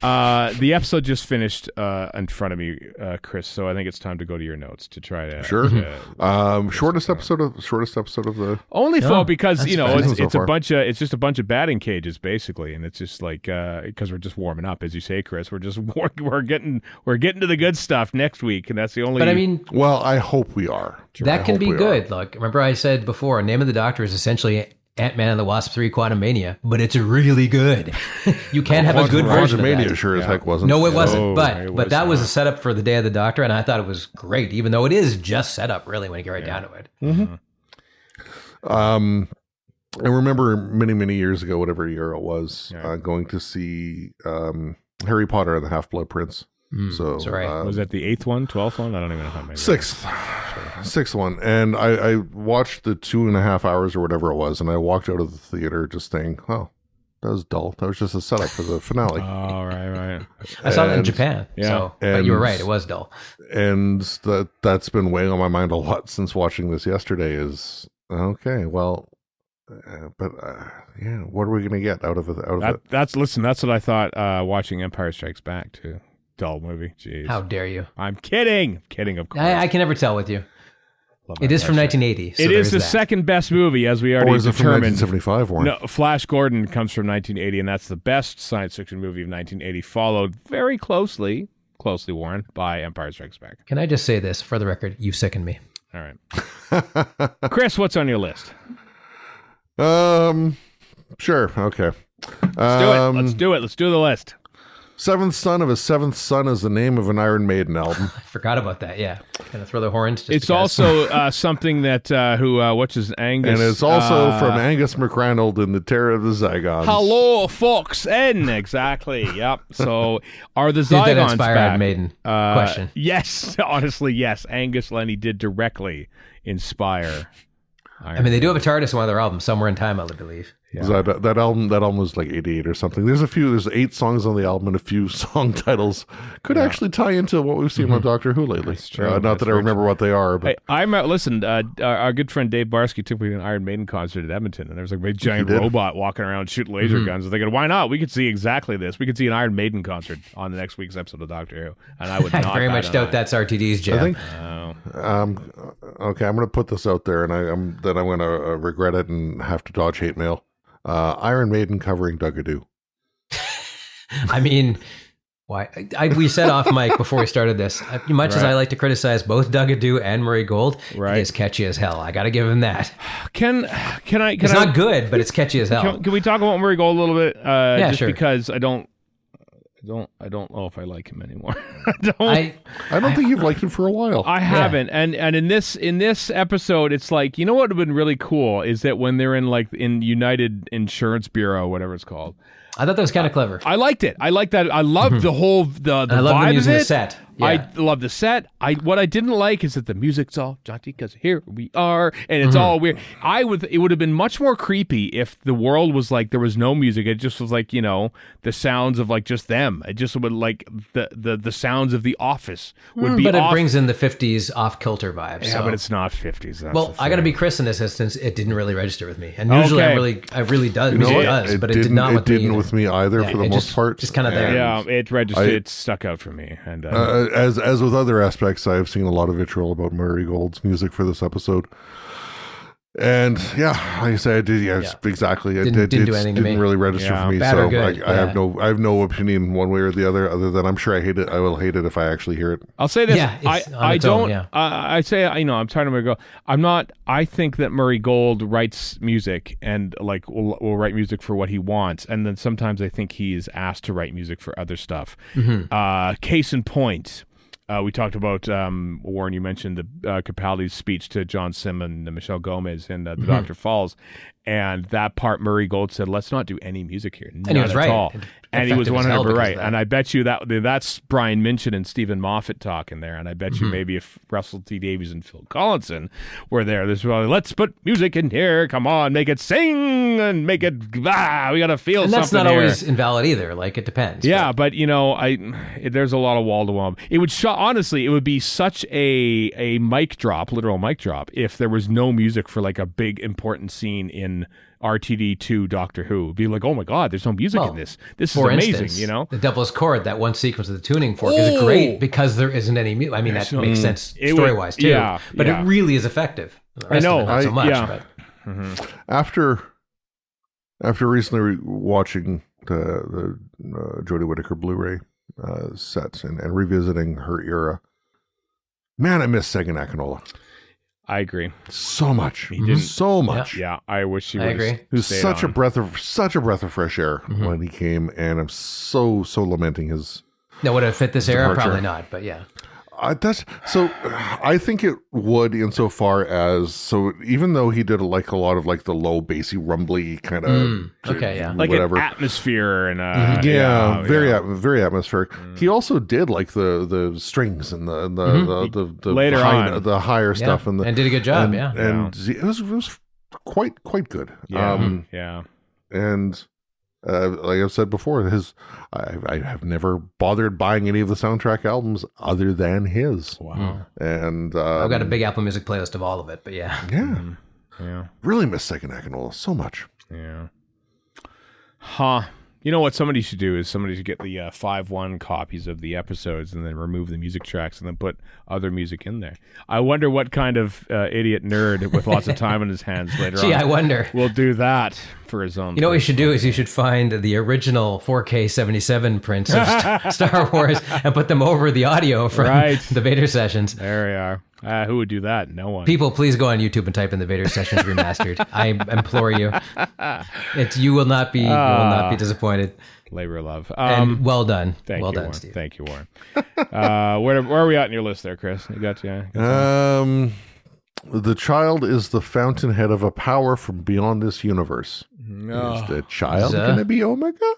The episode just finished in front of me, Chris. So I think it's time to go to your notes to try to. Sure. Shortest episode of the. Only fault because it's just a bunch of batting cages basically, and it's just like because we're just warming up, as you say, Chris. We're getting to the good stuff next week, and that's the only. But I mean, well, I hope we are. That can be good. Like remember, I said before, Name of the Doctor is essentially Ant-Man and the Wasp 3 Quantumania, but it's really good. You can't have a good version of that. Quantumania sure as heck wasn't. No, it wasn't. But that was a setup for the Day of the Doctor, and I thought it was great, even though it is just setup, really, when you get right down to it. I remember many, many years ago, whatever year it was, going to see Harry Potter and the Half-Blood Prince. So was that the 8th one, 12th one? I don't even know how many. Sixth one, and I watched the 2.5 hours or whatever it was, and I walked out of the theater just saying, "Oh, that was dull. That was just a setup for the finale." Oh, right. I saw that in Japan. Yeah, but you were right; it was dull. And that's been weighing on my mind a lot since watching this yesterday. Is okay, well. But what are we going to get out of it? That's what I thought watching Empire Strikes Back too. Dull movie. Jeez. How dare you? I'm kidding, of course. I can never tell with you. It is from 1980. So it is the second best movie, as we already determined. From 1975, Warren? No, Flash Gordon comes from 1980, and that's the best science fiction movie of 1980, followed very closely, Warren, by Empire Strikes Back. Can I just say this, for the record, you sicken me. All right. Chris, what's on your list? Sure. Okay. Let's do it. Let's do the list. Seventh Son of a Seventh Son is the name of an Iron Maiden album. I forgot about that. Yeah, gonna throw the horns. It's also something that what's his Angus, and it's also from Angus McRanald in the Terror of the Zygons. Hello, Fox N. Exactly. Yep. So are the Zygons did that inspire back? Iron Maiden? Question. Yes, honestly, yes. Angus Lenny did directly inspire. I mean, they do have a TARDIS in one of their albums, Somewhere in Time, I believe. Yeah. That album was like 88 or something. There's 8 songs on the album, and a few song titles could actually tie into what we've seen on Doctor Who lately. That's true. Not that I remember what they are, but listen. Our good friend Dave Barsky took me to an Iron Maiden concert at Edmonton, and there was like a big giant robot walking around shooting laser guns. And they go, "Why not? We could see exactly this. We could see an Iron Maiden concert on the next week's episode of Doctor Who." And I would not very much doubt that's RTD's jam. I think. Okay, I'm going to put this out there, and I'm going to regret it and have to dodge hate mail. Iron Maiden covering Dugadoo. I mean, Why? We said off mic before we started this. Much as I like to criticize both Doug Adu and Murray Gold, he is catchy as hell. I got to give him that. Can I? It's not good, but it's catchy as hell. Can we talk about Murray Gold a little bit? Yeah, just sure. Because I don't know if I like him anymore. I don't think you've liked him for a while. I haven't. And in this episode, it's like, you know what would have been really cool is that when they're in United Insurance Bureau, whatever it's called. I thought that was kind of clever. I liked it. I liked that. I loved the whole the I vibe love them using of it. the set. Yeah. I love the set. What I didn't like is that the music's all jaunty because here we are, and it's all weird. It would have been much more creepy if the world was like there was no music. It just was like, you know, the sounds of like just them. It just would like the sounds of The Office would be. But it off. brings in the 50s off kilter vibes. Yeah, so. but it's not 50s. Well, I got to be Chris in this instance. It didn't really register with me, and usually I really does. Music does, but it did not. It didn't with me either for the most part. Just kind of there. Yeah, it registered. It stuck out for me, and as with other aspects, I have seen a lot of vitriol about Murray Gold's music for this episode. And yeah, like I said, I did. Yes, exactly. Didn't do anything to me. Didn't really register for me. Bad so or good. I have no opinion one way or the other than I'm sure I hate it. I will hate it if I actually hear it. I'll say this. Yeah, I say, you know, I'm trying to make I'm not. I think that Murray Gold writes music and like will write music for what he wants, and then sometimes I think he is asked to write music for other stuff. Case in point. We talked about, Warren, you mentioned the Capaldi's speech to John Sim and Michelle Gomez in The Dr. Falls. And that part, Murray Gold said, let's not do any music here. And he was right. All. And he was 100% right. And I bet you that's Brian Minchin and Stephen Moffat talking there. And I bet you maybe if Russell T. Davies and Phil Collinson were there, there's probably, let's put music in here. Come on, make it sing and make it, we got to feel something. And that's not here. always invalid either. Like, it depends. Yeah, but you know, there's a lot of wall-to-wall. It would honestly, it would be such a mic drop, literal mic drop, if there was no music for like a big important scene in RTD2 Doctor Who. It'd be like, oh my God, there's no music in this. This is amazing, instance, you know? The Devil's Chord, that one sequence of the tuning fork is great because there isn't any music. I mean, that makes sense story-wise too. But it really is effective. I know. Not so much. Yeah. But. After recently watching the Jodie Whittaker Blu-ray sets and revisiting her era, man, I miss Sagan Akinola. I agree. So much. He didn't. So much. Yeah, I wish he I would. agree. It was such a breath of fresh air when he came, and I'm so lamenting his. Now, would it fit this era? departure. Probably not, but yeah. I think it would insofar as even though he did like a lot of like the low bassy rumbly kind of like whatever an atmosphere and very atmospheric. He also did like the strings and the later on the higher stuff and did a good job. and it was quite good. And like I've said before, I have never bothered buying any of the soundtrack albums other than his. Wow. And I've got a big Apple Music playlist of all of it, but yeah. Really miss Sagan Akinola so much. Yeah. Huh. You know what somebody should do is somebody should get the 5.1 copies of the episodes and then remove the music tracks and then put other music in there. I wonder what kind of idiot nerd with lots of time on his hands later on. Gee, I wonder. Will do that for his own. You know what you should do is you should find the original 4K 77 prints of Star Wars and put them over the audio from the Vader sessions. There we are. Who would do that? No one. People, please go on YouTube and type in the Vader Sessions Remastered. I implore you. You will not be disappointed. Labor of love. And well done. Thank well you, done, Warren. Steve. Thank you, Warren. Where are we at in your list there, Chris? You got you? The child is the fountainhead of a power from beyond this universe. No. Is the child going to be Omega?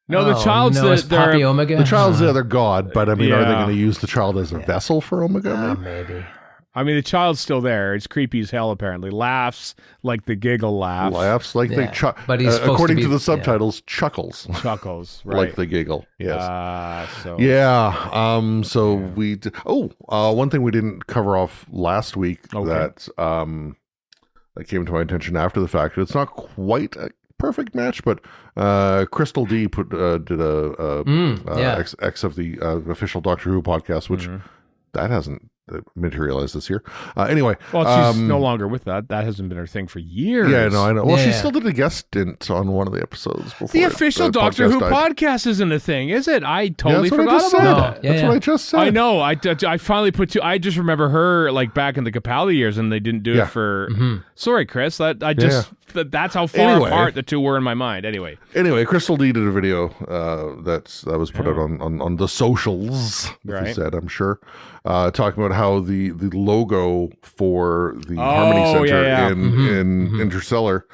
No, the child's is Poppy Omega? The child's the other god, but I mean, are they Yeah. going to use the child as a vessel for Omega? Maybe. I mean, the child's still there. It's creepy as hell, apparently. Laughs like the giggle laugh. Laughs like they but he's supposed according to, be, to the subtitles, chuckles. Chuckles, right. Like the giggle. Yes. So we one thing we didn't cover off last week that came to my attention after the fact. It's not quite a perfect match, but Crystal D did a X of the official Doctor Who podcast, which that hasn't materialized this year. Anyway. Well, she's no longer with that. That hasn't been her thing for years. Yeah, no, I know. Well, Yeah, she yeah. still did a guest stint on one of the episodes before. The official Doctor Who podcast isn't a thing, is it? I totally that's what I forgot just about said. that. Yeah, That's yeah. what I just said. I know. I finally put two. I just remember her like back in the Capaldi years, and they didn't do Yeah. it for. Sorry, Chris. That's how far Anyway. apart the two were in my mind. Anyway, Crystal D did a video that was put out on the socials, like you Right. said, I'm sure, talking about how the logo for the Harmony Center in Interstellar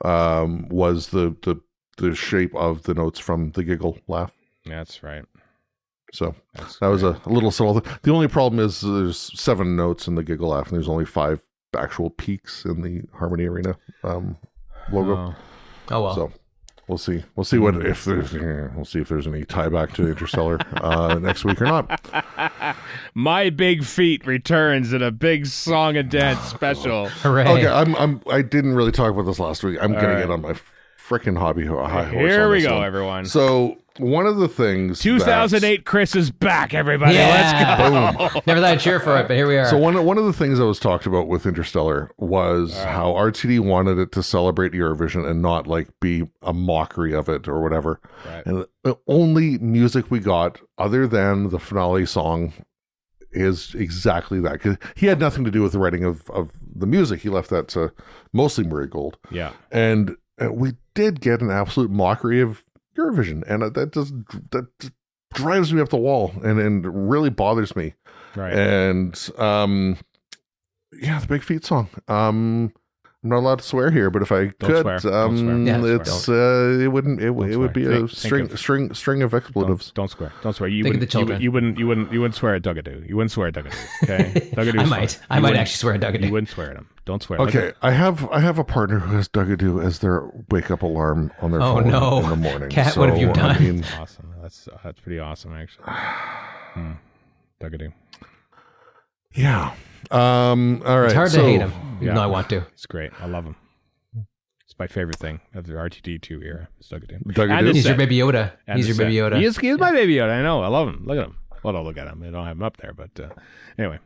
was the shape of the notes from the giggle laugh. that's right. So that was a little subtle. The only problem is there's 7 notes in the giggle laugh, and there's only 5 actual peaks in the Harmony Arena logo. Oh well. So we'll see. We'll see what if there's. We'll see if there's any tie back to Interstellar next week or not. My Big Feet returns in a big song and dance special. Hooray. Okay, I didn't really talk about this last week. I'm gonna get on my freaking high horse. Here on we this go, one. everyone. So one of the things 2008 Chris is back, everybody. Yeah. Let's go. Never thought I'd cheer for it, but here we are. So one of the things that was talked about with Interstellar was how RTD wanted it to celebrate Eurovision and not like be a mockery of it or whatever. Right. And the only music we got other than the finale song is exactly that. 'Cause he had nothing to do with the writing of the music. He left that to mostly Murray Gold. Yeah. And we did get an absolute mockery of Eurovision, and that just drives me up the wall and really bothers me. Right. And the Big Feet song. I'm not allowed to swear here, but if I could, swear. Don't swear. Yeah, it's it would be a string of expletives. Don't swear. Don't swear. You Think of wouldn't, the children. you wouldn't swear at Dugadoo. You wouldn't swear at Dugadoo. Okay. Dugadoo. I might actually swear at Dugadoo. You wouldn't swear at him. Don't swear. Okay, I have a partner who has Dugadoo as their wake up alarm on their Oh, phone no. in the morning. Kat, what have you done? I mean, Awesome. That's pretty awesome, actually. Dugadoo. yeah. All right. It's hard to hate him, even yeah. though I want to. It's great. I love him. It's my favorite thing of the RTD2 era. It's Dugadoo. Dugadoo? And the He's your set. baby Yoda. And He's the your baby set. Yoda. He is my baby Yoda. I know. I love him. Look at him. Well, don't look at him. I don't have him up there, but anyway.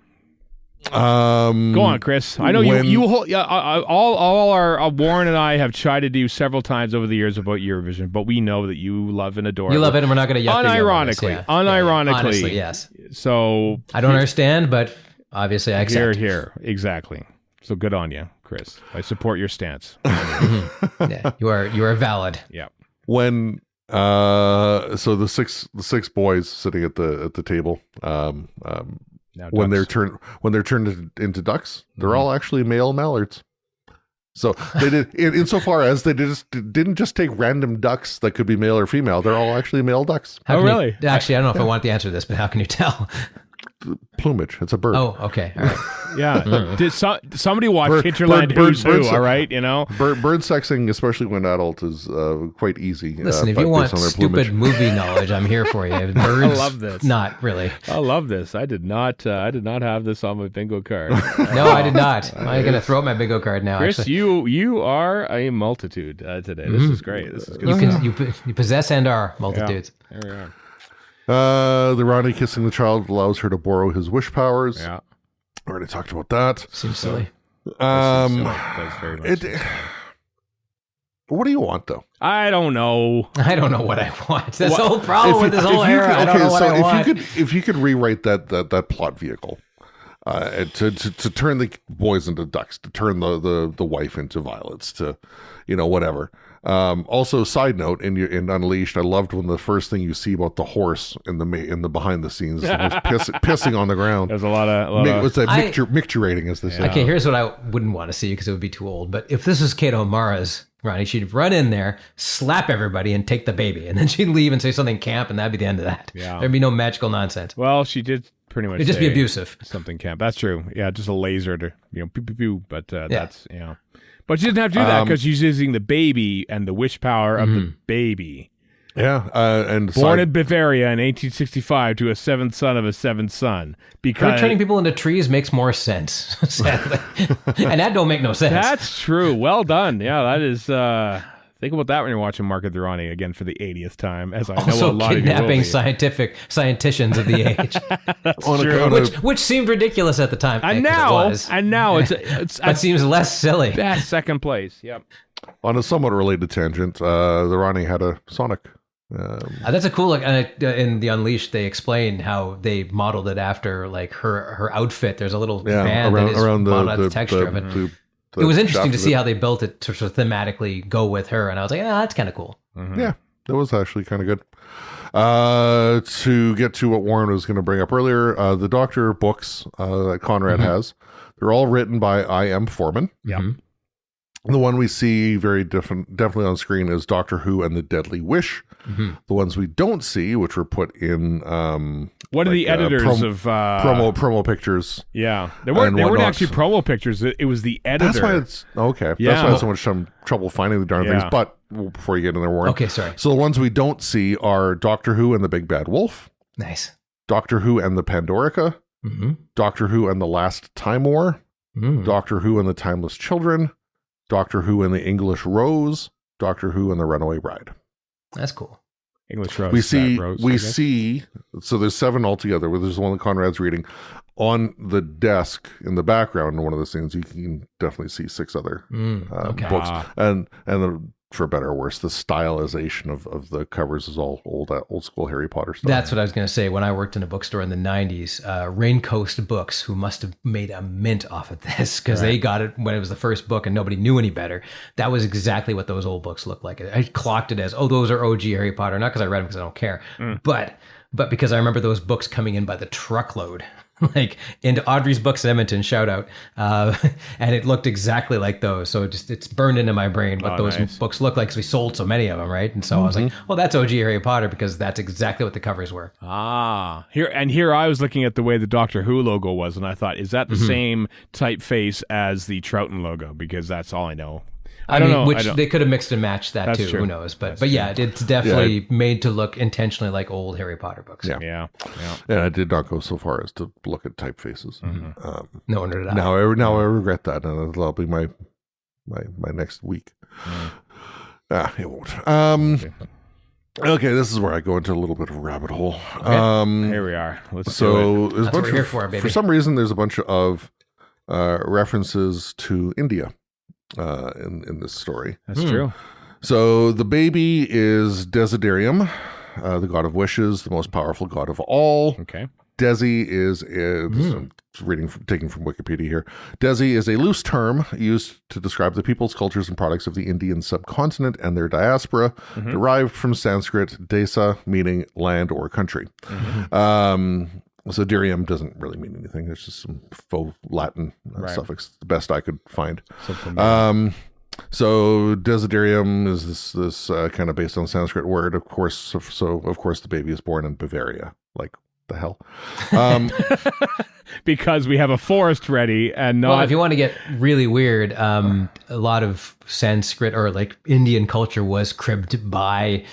Go on, Chris. I know you hold, all our Warren and I have tried to do several times over the years about Eurovision, but we know that you love and adore You love it, and we're not going to yuck you over this, unironically. yeah. Unironically. Honestly, yes. So I don't understand, but obviously I accept. here, exactly. So good on you, Chris. I support your stance. Yeah, you are valid. Yeah. When so the six boys sitting at the table Now, when ducks. they're turned into ducks, they're all actually male mallards. So they did insofar as they didn't just take random ducks that could be male or female. They're all actually male ducks. How Oh, can you- really? actually, I don't know if I want the answer to this, but how can you tell? Plumage. It's a bird. Oh, okay. All right. Yeah. Did somebody watch Bird- Hinterland bird- Who's bird- Who, all right? You know? Bird sexing, especially when adult, is quite easy. Listen, if but you want based on their stupid plumage. movie knowledge, I'm here for you. Birds, love this. Not really. I love this. I did not have this on my bingo card. No, I did not. I'm going to throw out my bingo card now. Chris, Actually, you are a multitude today. This is great. This is good. you possess and are multitudes. There we are. The Rani kissing the child allows her to borrow his wish powers. Yeah. Already talked about that. Seems silly. That's very much so. What do you want though? I don't know. I don't know what I want. That's the whole problem with this whole if you era. could- I don't know what I if want. if you could rewrite that plot vehicle, to turn the boys into ducks, to turn the wife into violets, to whatever. Also, side note, in Unleashed, I loved when the first thing you see about the horse in the behind the scenes was pissing on the ground. There's a lot of What's that micturating, as they say? Okay, here's what I wouldn't want to see because it would be too old. But if this was Kate O'Mara's Ronnie, she'd run in there, slap everybody, and take the baby. And then she'd leave and say something camp, and that'd be the end of that. Yeah. There'd be no magical nonsense. Well, she did pretty much It'd just be say abusive. something camp. That's true. Yeah, just a laser to, pew, pew, pew. But that's, But she didn't have to do that because she's using the baby and the wish power of the baby. Yeah, and Born in Bavaria in 1865 to a seventh son of a seventh son. Because Turning people into trees makes more sense, sadly. And that don't make no sense. that's true. Well done. Yeah, that is Think about that when you're watching Mark of the Rani again for the 80th time, as I know Also a lot of you will kidnapping be. scienticians of the age, which seemed ridiculous at the time. And now it's but seems less silly. that's second place. Yep. On a somewhat related tangent, the Rani had a Sonic. That's a cool look. And in the Unleashed, they explain how they modeled it after like her outfit. There's a little band around the texture of it. It was interesting to see how they built it to sort of thematically go with her, and I was like, that's kind of cool. Mm-hmm. Yeah, that was actually kind of good. To get to what Warren was going to bring up earlier, the Doctor books that Conrad has, they're all written by I.M. Foreman. Yeah. The one we see definitely on screen is Doctor Who and the Deadly Wish. The ones we don't see, which were put in what are the editors of promo pictures? Yeah, they weren't actually promo pictures. It was the editor. That's why it's okay. Yeah. That's why I had so much trouble finding the darn things. But before you get in there, Warren. Okay, sorry. So the ones we don't see are Doctor Who and the Big Bad Wolf. Nice. Doctor Who and the Pandorica. Doctor Who and the Last Time War. Doctor Who and the Timeless Children. Doctor Who and the English Rose. Doctor Who and the Runaway Bride. That's cool. English Rose. We see. So there's 7 altogether. There's the one that Conrad's reading. On the desk in the background, in one of those things, you can definitely see 6 other books. And for better or worse, the stylization of the covers is all old school Harry Potter stuff. That's what I was going to say. When I worked in a bookstore in the 90s, Raincoast Books, who must have made a mint off of this because they got it when it was the first book and nobody knew any better. That was exactly what those old books looked like. I clocked it as, those are OG Harry Potter. Not because I read them because I don't care, but because I remember those books coming in by the truckload. Like into Audrey's Books in Edmonton, shout out, and it looked exactly like those. So it's burned into my brain what those books look like because we sold so many of them, right? And so I was like, well, that's OG Harry Potter because that's exactly what the covers were. Here I was looking at the way the Doctor Who logo was, and I thought, is that the same typeface as the Troughton logo? Because that's all I know. I don't know. Which they could have mixed and matched that That's too. true. Who knows? But yeah, it's definitely made to look intentionally like old Harry Potter books. Yeah. And I did not go so far as to look at typefaces. No wonder did I. Now I regret that, and that'll be my next week. It won't. Okay, this is where I go into a little bit of a rabbit hole. Here we are. Let's do it. That's what we're here for, baby. For some reason, there's a bunch of references to India in this story. That's true. So the baby is Desiderium, the god of wishes, the most powerful god of all. Okay. Desi is taking from Wikipedia here. Desi is a loose term used to describe the peoples, cultures, and products of the Indian subcontinent and their diaspora, derived from Sanskrit desa, meaning land or country. So Derium doesn't really mean anything. It's just some faux Latin suffix, the best I could find. So Desiderium is this kind of based on Sanskrit word, of course. So of course the baby is born in Bavaria. Like the hell? Because we have a forest ready and not. Well, if you want to get really weird, a lot of Sanskrit or like Indian culture was cribbed by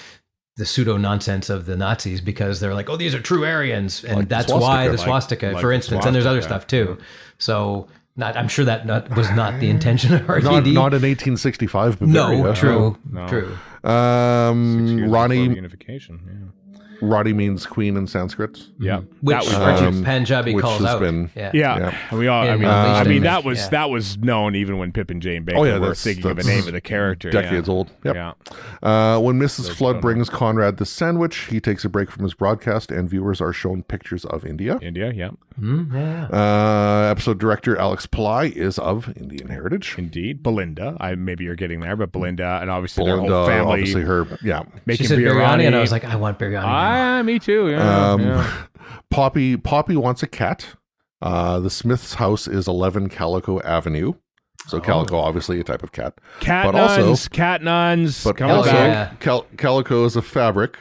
the pseudo nonsense of the Nazis because they're like, these are true Aryans, and like that's why the swastika, for instance, and there's other stuff too. So, I'm sure that was not the intention of RTD. Not in 1865 Bavaria. No, true. Rani unification. Rani means queen in Sanskrit. Yeah, which Punjabi calls out. Yeah. We all. I mean, that was known even when Pip and Jane Baker were thinking of a name of the character. Decades old. Yep. Yeah. When Mrs. Flood brings Conrad the sandwich, he takes a break from his broadcast, and viewers are shown pictures of India. Episode director Alex Pillai is of Indian heritage. Indeed, Belinda. Maybe you're getting there, but Belinda, and obviously their whole family. Obviously, making she said biryani, and I was like, I want biryani. Me too. Poppy wants a cat. The Smith's house is 11 Calico Avenue. So calico, obviously a type of cat. Cat nuns. But calico is a fabric,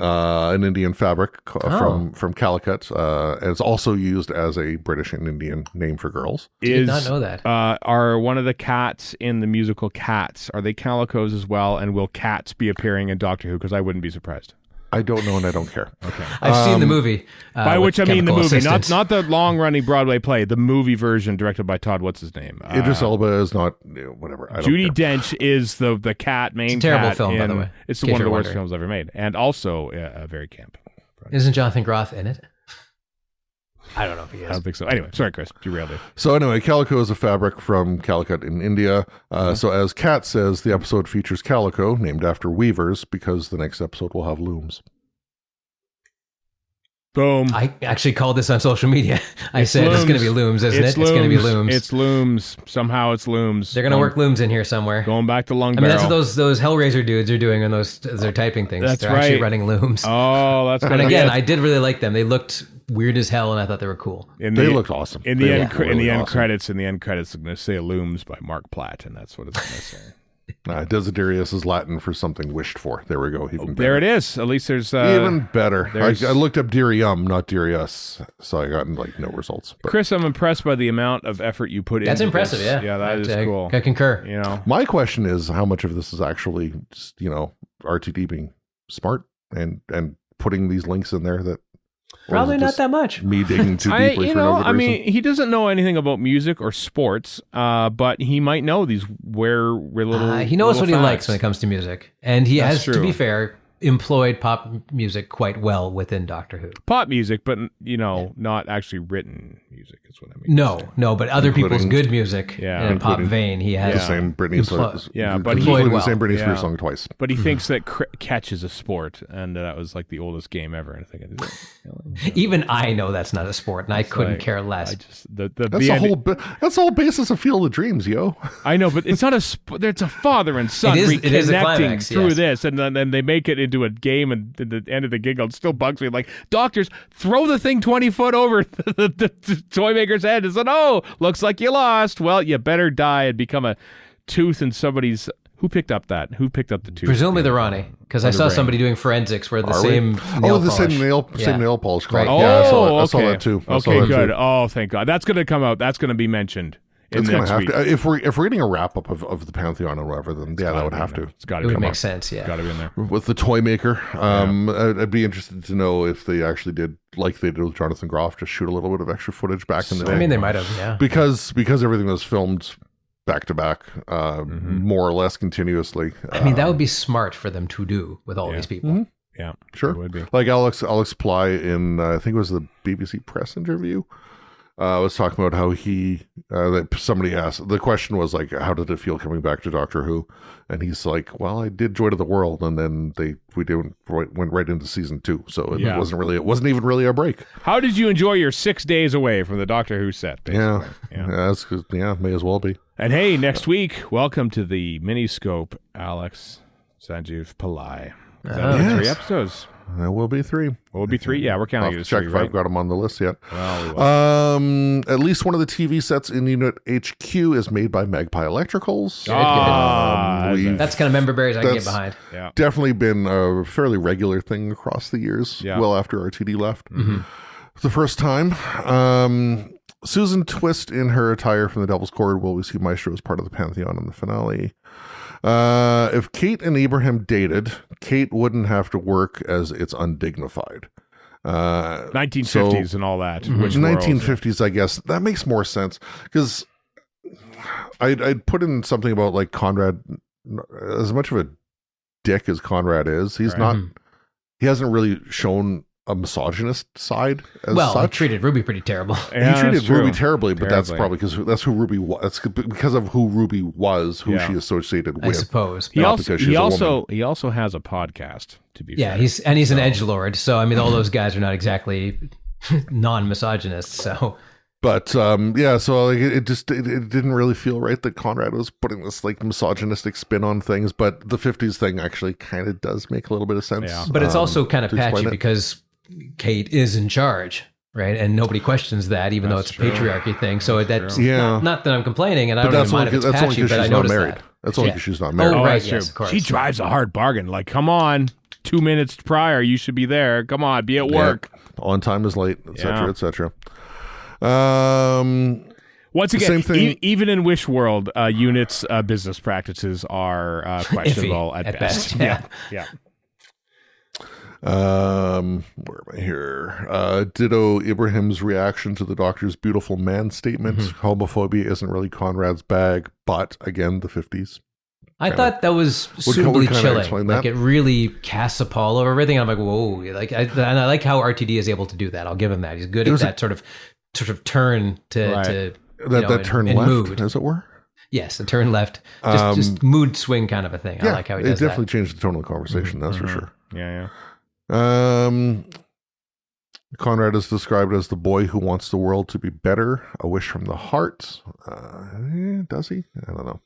an Indian fabric from Calicut. And it's also used as a British and Indian name for girls. Did not know that. Are one of the cats in the musical Cats, are they calicos as well? And will cats be appearing in Doctor Who? Because I wouldn't be surprised. I don't know, and I don't care. Okay. I've seen the movie. By which I mean the Chemical movie, Assistance. not the long-running Broadway play, the movie version directed by Todd, what's his name? Idris Elba is not, whatever. I don't Judi care. Dench is the cat, main It's a terrible cat film, by in- the way, It's in one case of the you're worst wondering. films ever made, and also very camp. Isn't Jonathan Groff in it? I don't know if he I is. don't think so. Anyway, sorry, Chris, derailed it. So anyway, calico is a fabric from Calicut in India. So as Kat says, the episode features calico, named after weavers, because the next episode will have looms. Boom. I actually called this on social media. I said it's looms. going to be looms, isn't It's it? It's going to be looms. It's looms. Somehow it's looms. They're going to work looms in here somewhere. Going back to Lung I mean, Barrel. that's what those Hellraiser dudes are doing when they're typing things. That's they're actually right. running looms. Oh, that's and gonna again, get- I did really like them. They looked weird as hell, and I thought they were cool. They looked awesome. In the They end, looked really awesome. credits, it's going to say "Looms" by Mark Platt, and that's what it's going to say. Desiderius is Latin for something wished for. There we go. Even There better. it is. At least there's Even better. there's- I looked up Dirium, not Dirius, so I got like no results. But Chris. I'm impressed by the amount of effort you put in. That's impressive, yeah. Yeah, that is I cool. I concur. You know, my question is, how much of this is actually just, RTD being smart and putting these links in there that or is Probably it not just that much. me digging too deeply for no good reason? he doesn't know anything about music or sports, but he might know these little. He knows little what he facts. likes when it comes to music, and he That's has, to true. be fair, employed pop music quite well within Doctor Who. Pop music, but not actually written music. Is what I mean. No, but other people's Including- good music Yeah. in a pop Including vein, he has. The same Britney Spears. Yeah, but including he- the same Britney Yeah. Spears song twice. But he thinks that catch is a sport, and that was like the oldest game ever. And I think Even I know that's not a sport, and I couldn't like- care less. I just the That's the whole basis of Field of Dreams, yo. I know, but it's not it's a father and son It is a reconnecting climax, through yes. this, and then they make it into a game, and at the end of the gig, it still bugs me. Like, doctors, throw the thing 20 foot over the toy maker's head and said, "Oh, looks like you lost. Well, you better die and become a tooth in somebody's." Who picked up that? Who picked up the tooth? Presumably the Rani, because I saw brain. somebody doing forensics where the Are we? same nail the polish. same nail polish. Right. Cloth. Yeah, I saw okay. that too. I saw Okay, that good. too. Oh, thank God. That's going to come out. That's going to be mentioned in It's gonna next have week. to. If we're getting a wrap up of the Pantheon or whatever, then yeah, that would have to. It's got It to would be make sense, yeah. Got to be in there. With the toy maker, I'd be interested to know if they actually did, like they did with Jonathan Groff, just shoot a little bit of extra footage back in the day. I mean, they might have, yeah. because everything was filmed back to back, more or less continuously. I mean, that would be smart for them to do with all these people. Yeah, Sure. it would be. Like Alex Ply in I think it was the BBC Press interview was talking about how he that somebody asked, the question was like, how did it feel coming back to Doctor Who? And he's like, well, I did Joy to the World, and then went right into season 2, so it wasn't even really a break. How did you enjoy your 6 days away from the Doctor Who set? Basically? May as well be. And hey, next week, welcome to the Miniscope, Alex Sanjeev Pillai. Is that only 3 episodes? There will be 3. Will it be 3? Yeah, we're I'll counting have it to as check 3, if right? I've got them on the list yet. Well, we will. At least one of the TV sets in Unit HQ is made by Magpie Electricals. That's kind of member berries I can get That's- behind. Yeah. Definitely been a fairly regular thing across the years, Yeah. well after RTD left. The first time. Susan Twist in her attire from the Devil's Cord will we see Maestro as part of the Pantheon in the finale. If Kate and Ibrahim dated, Kate wouldn't have to work as it's undignified. 1950s and all that. Which 1950s, I guess that makes more sense because I'd put in something about like Conrad. As much of a dick as Conrad is, he's Right. not. He hasn't really shown a misogynist side as Well, he such. treated Ruby pretty terrible. Yeah, He treated that's true. Ruby terribly, but that's Terribly. probably because that's who Ruby was. That's because of who Ruby was, who Yeah. she associated I with. suppose. He Not also because she's a woman. he also has a podcast. To be Yeah, fair. he's an edgelord, so I mean, all those guys are not exactly non-misogynists. So But so like it didn't really feel right that Conrad was putting this like misogynistic spin on things. But the 50s thing actually kind of does make a little bit of sense. Yeah. but it's also kind of to explain patchy it. because Kate is in charge, right? And nobody questions that, even though it's That's a true. patriarchy thing. So that's true. Yeah. not that I'm complaining, and I But don't that's even mind only if it's because patchy, but I she's not noticed married. that. That's only Yeah. because she's not married. Oh, Oh, right, that's yes, true. of course. She drives a hard bargain. Like, come on, 2 minutes prior, you should be there. Come on, be at work. Yeah. On time is late, etc., Yeah. etc. Once again, Same thing- even in Wish World, units' business practices are questionable Iffy at at best. best, yeah. yeah. Where am I here? Ditto Ibrahim's reaction to the doctor's beautiful man statement. Homophobia isn't really Conrad's bag, but again, the 50s. I thought that was suitably chilling. Like it really casts a pall over everything. I'm like, whoa! And I like how RTD is able to do that. I'll give him that. He's good at that sort of turn to that turn left, mood. as it were. Yes, a turn left, just mood swing kind of a thing. I like how he does that. It definitely changed the tone of the conversation. That's for sure. Yeah. Conrad is described as the boy who wants the world to be better, a wish from the heart. Does he? I don't know.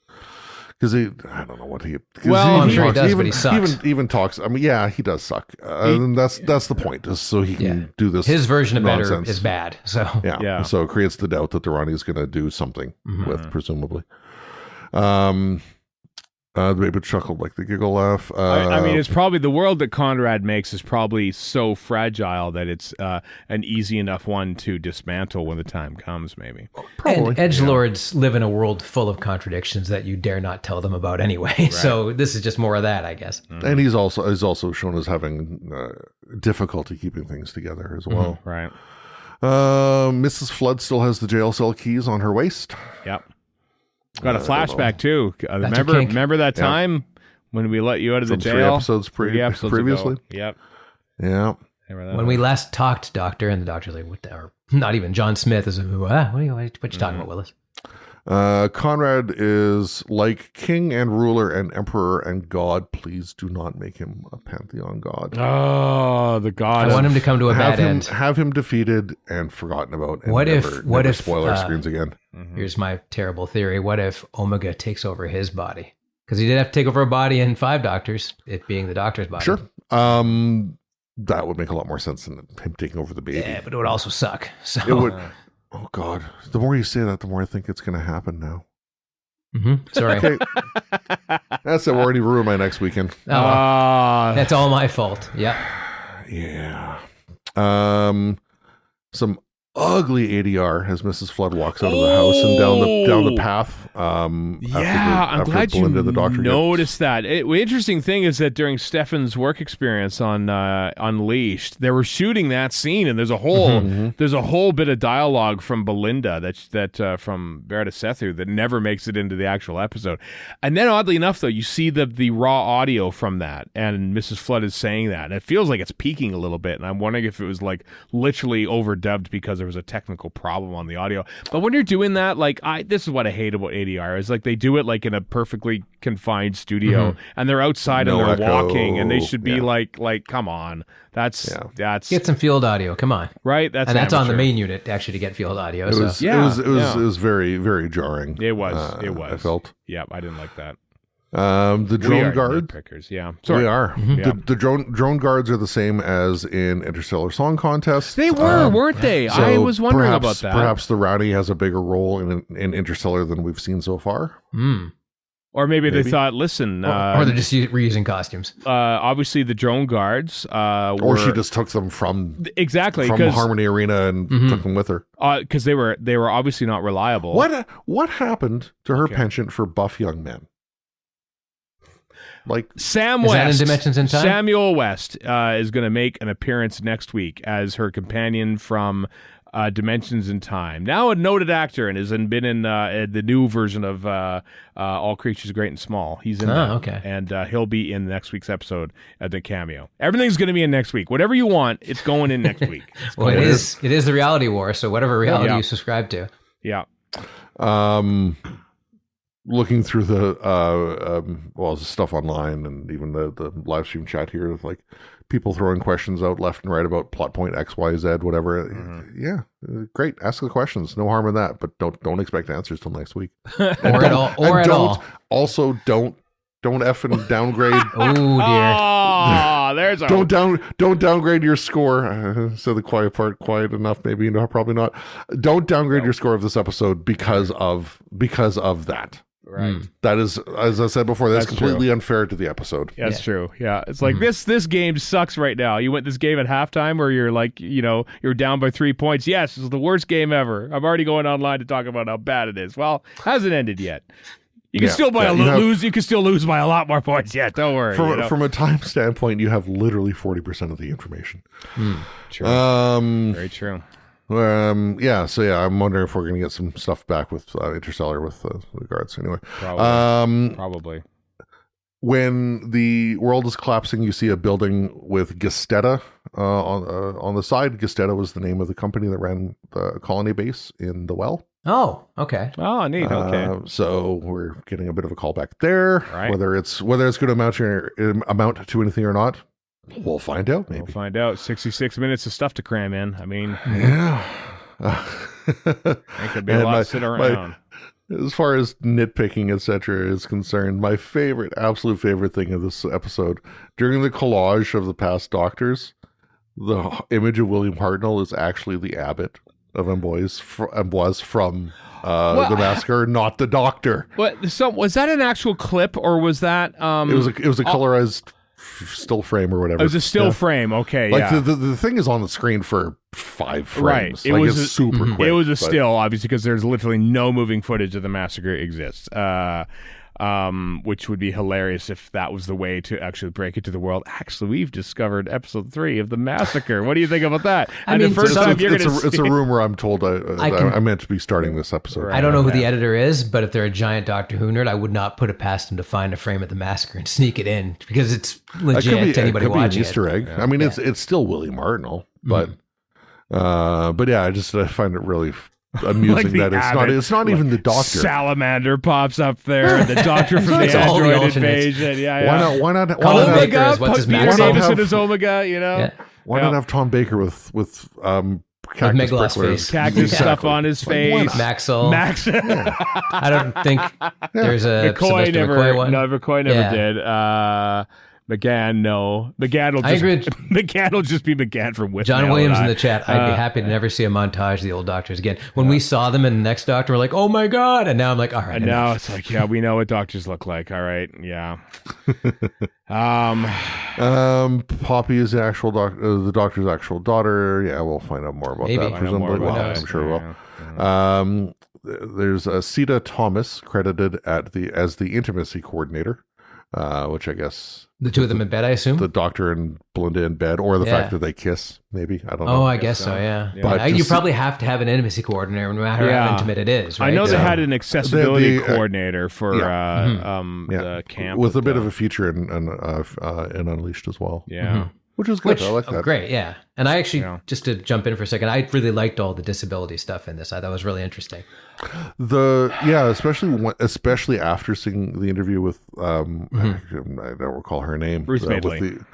Because I don't know what he. Well, I'm sure he does, but he sucks. Even talks. I mean, yeah, he does suck. And that's the point, is so he can do this. His version of nonsense. better is bad. So yeah. So it creates the doubt that the Rani is going to do something with, presumably. The baby chuckled like the giggle laugh. I mean, it's probably the world that Conrad makes is probably so fragile that it's an easy enough one to dismantle when the time comes, maybe. Probably. And edgelords live in a world full of contradictions that you dare not tell them about anyway. Right. So this is just more of that, I guess. And he's also shown as having difficulty keeping things together as well. Right. Mrs. Flood still has the jail cell keys on her waist. Yep. Got a flashback too. Remember that time when we let you out of the jail? 3 episodes previously. Ago. Yep. Yeah. When we last talked, Doctor, and the doctor's like, "What the?" Or not even John Smith is. What are you talking about, Willis? Conrad is like king and ruler and emperor and god. Please do not make him a pantheon god. Oh, the god! I want him to come to a bad end. Have him defeated and forgotten about. And what never if spoil our screens again? Here's my terrible theory. What if Omega takes over his body? Because he did have to take over a body in 5 Doctors, it being the Doctor's body. Sure. That would make a lot more sense than him taking over the baby. Yeah, but it would also suck. So it would. Oh God! The more you say that, the more I think it's going to happen now. Sorry. Okay. That's it. We're already ruined my next weekend. That's all my fault. Yeah. Yeah. Some ugly ADR as Mrs. Flood walks out of the house and down the path. I'm glad Belinda, you the doctor noticed that. The interesting thing is that during Stefan's work experience on Unleashed, they were shooting that scene, and there's a whole bit of dialogue from Belinda that from Berta Sethu that never makes it into the actual episode. And then, oddly enough, though, you see the raw audio from that, and Mrs. Flood is saying that, and it feels like it's peaking a little bit. And I'm wondering if it was like literally overdubbed because there was a technical problem on the audio. But when you're doing that, this is what I hate about ADR, is like they do it like in a perfectly confined studio, and they're outside and they're walking, and they should be like come on, that's get some field audio, come on, right? That's on the main unit actually to get field audio. It was very, very jarring. It was. I felt. Yeah, I didn't like that. The drone guard pickers, we are. The drone guards are the same as in Interstellar Song Contest. They weren't they? So I was wondering about that. Perhaps the Rani has a bigger role in Interstellar than we've seen so far. Or maybe they thought, listen, or they're just reusing costumes. Obviously, the drone guards, or she just took them from Harmony Arena and took them with her, because they were obviously not reliable. What happened to her penchant for buff young men? Like Sam West, is that in Dimensions in Time? Samuel West is going to make an appearance next week as her companion from Dimensions in Time. Now a noted actor and has been in the new version of All Creatures Great and Small. He's in that. Okay. And he'll be in next week's episode at the cameo. Everything's going to be in next week. Whatever you want, it's going in next week. Well, it is the reality war, so whatever reality you subscribe to. Yeah. Looking through the stuff online and even the live stream chat here, like people throwing questions out left and right about plot point X, Y, Z, whatever. Yeah, great. Ask the questions. No harm in that, but don't expect answers till next week. or at all. Also, don't effing downgrade. Oh dear. Oh, there's a don't downgrade your score. So the quiet part, quiet enough, maybe. No, probably not. Don't downgrade your score of this episode because of that. Right. That is, as I said before, that's completely unfair to the episode. That's true. Yeah. It's like this game sucks right now. You went this game at halftime where you're like, you're down by 3 points. Yes, it's the worst game ever. I'm already going online to talk about how bad it is. Well, hasn't ended yet. You can still lose. You can still lose by a lot more points. Yeah, don't worry. From a time standpoint, you have literally 40% of the information. True. Very true. So I'm wondering if we're going to get some stuff back with Interstellar with the guards. Anyway, Probably. When the world is collapsing, you see a building with Gesteta on the side. Gesteta was the name of the company that ran the colony base in the well. Oh, okay. Oh, neat. Okay. So we're getting a bit of a callback there. Right. Whether it's going to amount to anything or not, we'll find out. Maybe we'll find out. 66 minutes of stuff to cram in. I mean, yeah. It could be a lot sitting around. As far as nitpicking, etc., is concerned, my absolute favorite thing of this episode, during the collage of the past Doctors, the image of William Hartnell is actually the abbot of Amboise from the massacre, not the Doctor. What? So was that an actual clip, or was that? It was a colorized still frame or whatever. It was a still frame. Okay, the thing is on the screen for 5 frames. Right. It's super quick. It was a still, obviously, because there's literally no moving footage of the massacre exists. Which would be hilarious if that was the way to actually break it to the world. Actually, we've discovered episode 3 of the massacre. What do you think about that? It's a rumor. I'm told I meant to be starting this episode. Right, I don't know who the editor is, but if they're a giant Doctor Who nerd, I would not put it past them to find a frame of the massacre and sneak it in, because it's legit to anybody watching it. Could be an Easter egg. Yeah. I mean, it's still William Hartnell, but I find it really amusing that it's not even the Doctor. Salamander pops up there, and the Doctor from the Android invasion. Yeah. Why not? Omega. Peter Davison is Omega. You know. Yeah. Why not have Tom Baker with cactus face. Cactus stuff on his face. Maxwell. I don't think there's a McCoy one. No, McCoy never did. McGann, no. McGann will just be McGann from Whistle. John Williams in the chat. I'd be happy to never see a montage of the old Doctors again. When we saw them in the next Doctor, we're like, oh my God. And now I'm like, all right. And now it's like, we know what Doctors look like. All right. Yeah. Poppy is the actual the Doctor's actual daughter. Yeah, we'll find out more about that. Presumably, I'm sure we'll. Yeah. There's Sita Thomas credited as the intimacy coordinator. Which I guess the two of them in bed, I assume the Doctor and Belinda in bed, or the fact that they kiss, maybe I don't know. Oh, I guess so. Yeah. But you probably have to have an intimacy coordinator, no matter how intimate it is. Right? I know they had an accessibility coordinator for the camp with a bit of a feature in Unleashed as well. Yeah. Which is good. I like that. Great, yeah. And I actually, just to jump in for a second, I really liked all the disability stuff in this. I thought it was really interesting. Especially after seeing the interview with I don't recall her name. Bruce Madeley. With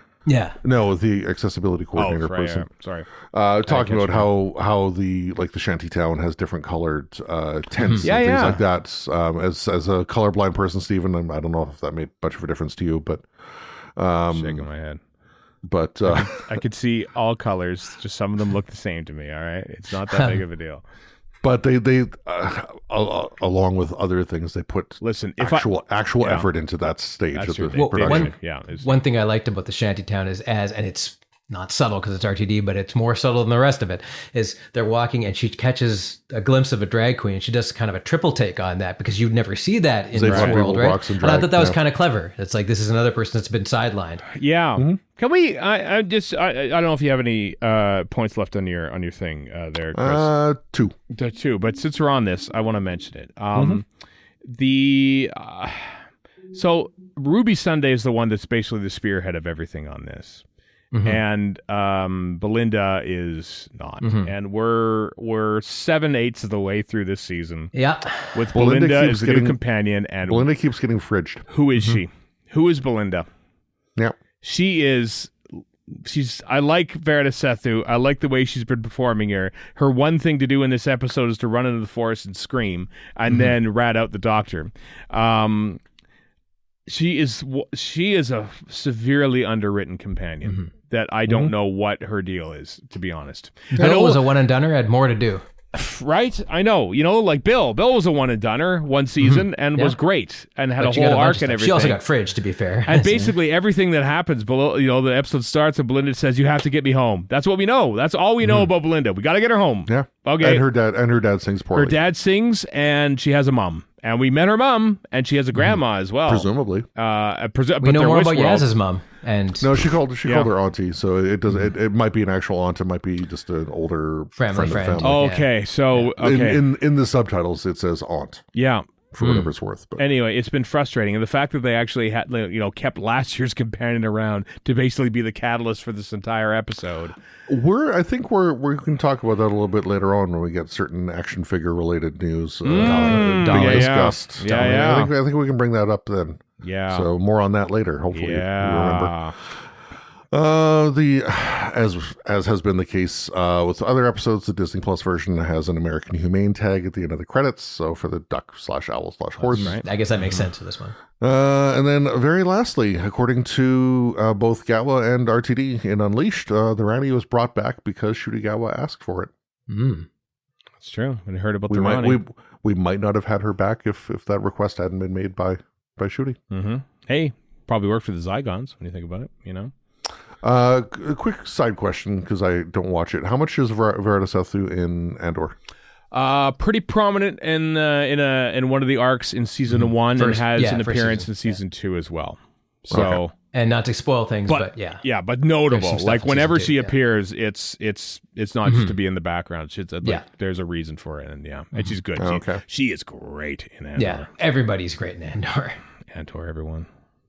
the accessibility coordinator person. Sorry. Talking about how the shantytown has different colored tents and things like that. As a colorblind person, Stephen, I don't know if that made much of a difference to you, but shaking my head. But I could see all colors. Just some of them look the same to me. All right, it's not that big of a deal. But they along with other things, they put actual effort into that stage of the production. One thing I liked about the shantytown and it's not subtle because it's RTD, but it's more subtle than the rest of it, is they're walking and she catches a glimpse of a drag queen, and she does kind of a triple take on that, because you'd never see that in this world, right? And I thought that was kind of clever. It's like, this is another person that's been sidelined. Yeah. Mm-hmm. Can we, I don't know if you have any points left on your thing there, Chris. 2. 2, but since we're on this, I want to mention it. So Ruby Sunday is the one that's basically the spearhead of everything on this. And Belinda is not, and we're 7/8 of the way through this season. Yeah, with Belinda as the new companion, and Belinda keeps getting fridged. Who is she? Who is Belinda? Yeah, she's. I like Verita Sethu. I like the way she's been performing here. Her one thing to do in this episode is to run into the forest and scream, and then rat out the Doctor. She is a severely underwritten companion that I don't know what her deal is, to be honest. Bill was a one and doneer, had more to do. Right? I know. Like Bill. Bill was a one and doneer one season and was great and had a whole arc and everything. She also got fridged, to be fair. And basically everything that happens below, the episode starts and Belinda says, "You have to get me home." That's what we know. That's all we know about Belinda. We got to get her home. Yeah. Okay. And her dad sings poorly. Her dad sings and she has a mom. And we met her mom, and she has a grandma as well. Presumably. We know more about Yaz's mom. And no, she called her auntie, so it does. It might be an actual aunt. It might be just an older friend of the family. Okay, so in the subtitles it says aunt. Yeah. For whatever it's worth. But anyway, it's been frustrating, and the fact that they actually had, kept last year's companion around to basically be the catalyst for this entire episode. I think we can talk about that a little bit later on when we get certain action figure related news discussed. Yeah. I think we can bring that up then. Yeah. So more on that later. Hopefully, you remember. As has been the case with other episodes, the Disney Plus version has an American Humane tag at the end of the credits. So for the duck/owl/horse, I guess that makes sense for this one. And then very lastly, according to both Gawa and RTD in Unleashed, the Rani was brought back because Shuti Gawa asked for it. That's true. I heard about the Rani. We might not have had her back if that request hadn't been made by Shuti. Mm-hmm. Hey, probably worked for the Zygons when you think about it. A quick side question, because I don't watch it. How much is Verita Sethu in Andor? Pretty prominent in one of the arcs in season 1, and has an appearance in season 2 as well. So and not to spoil things, but but notable. Like whenever she appears, it's not just to be in the background. She's there's a reason for it, and and she's good. She is great in Andor. Yeah, everybody's great in Andor. Andor, everyone.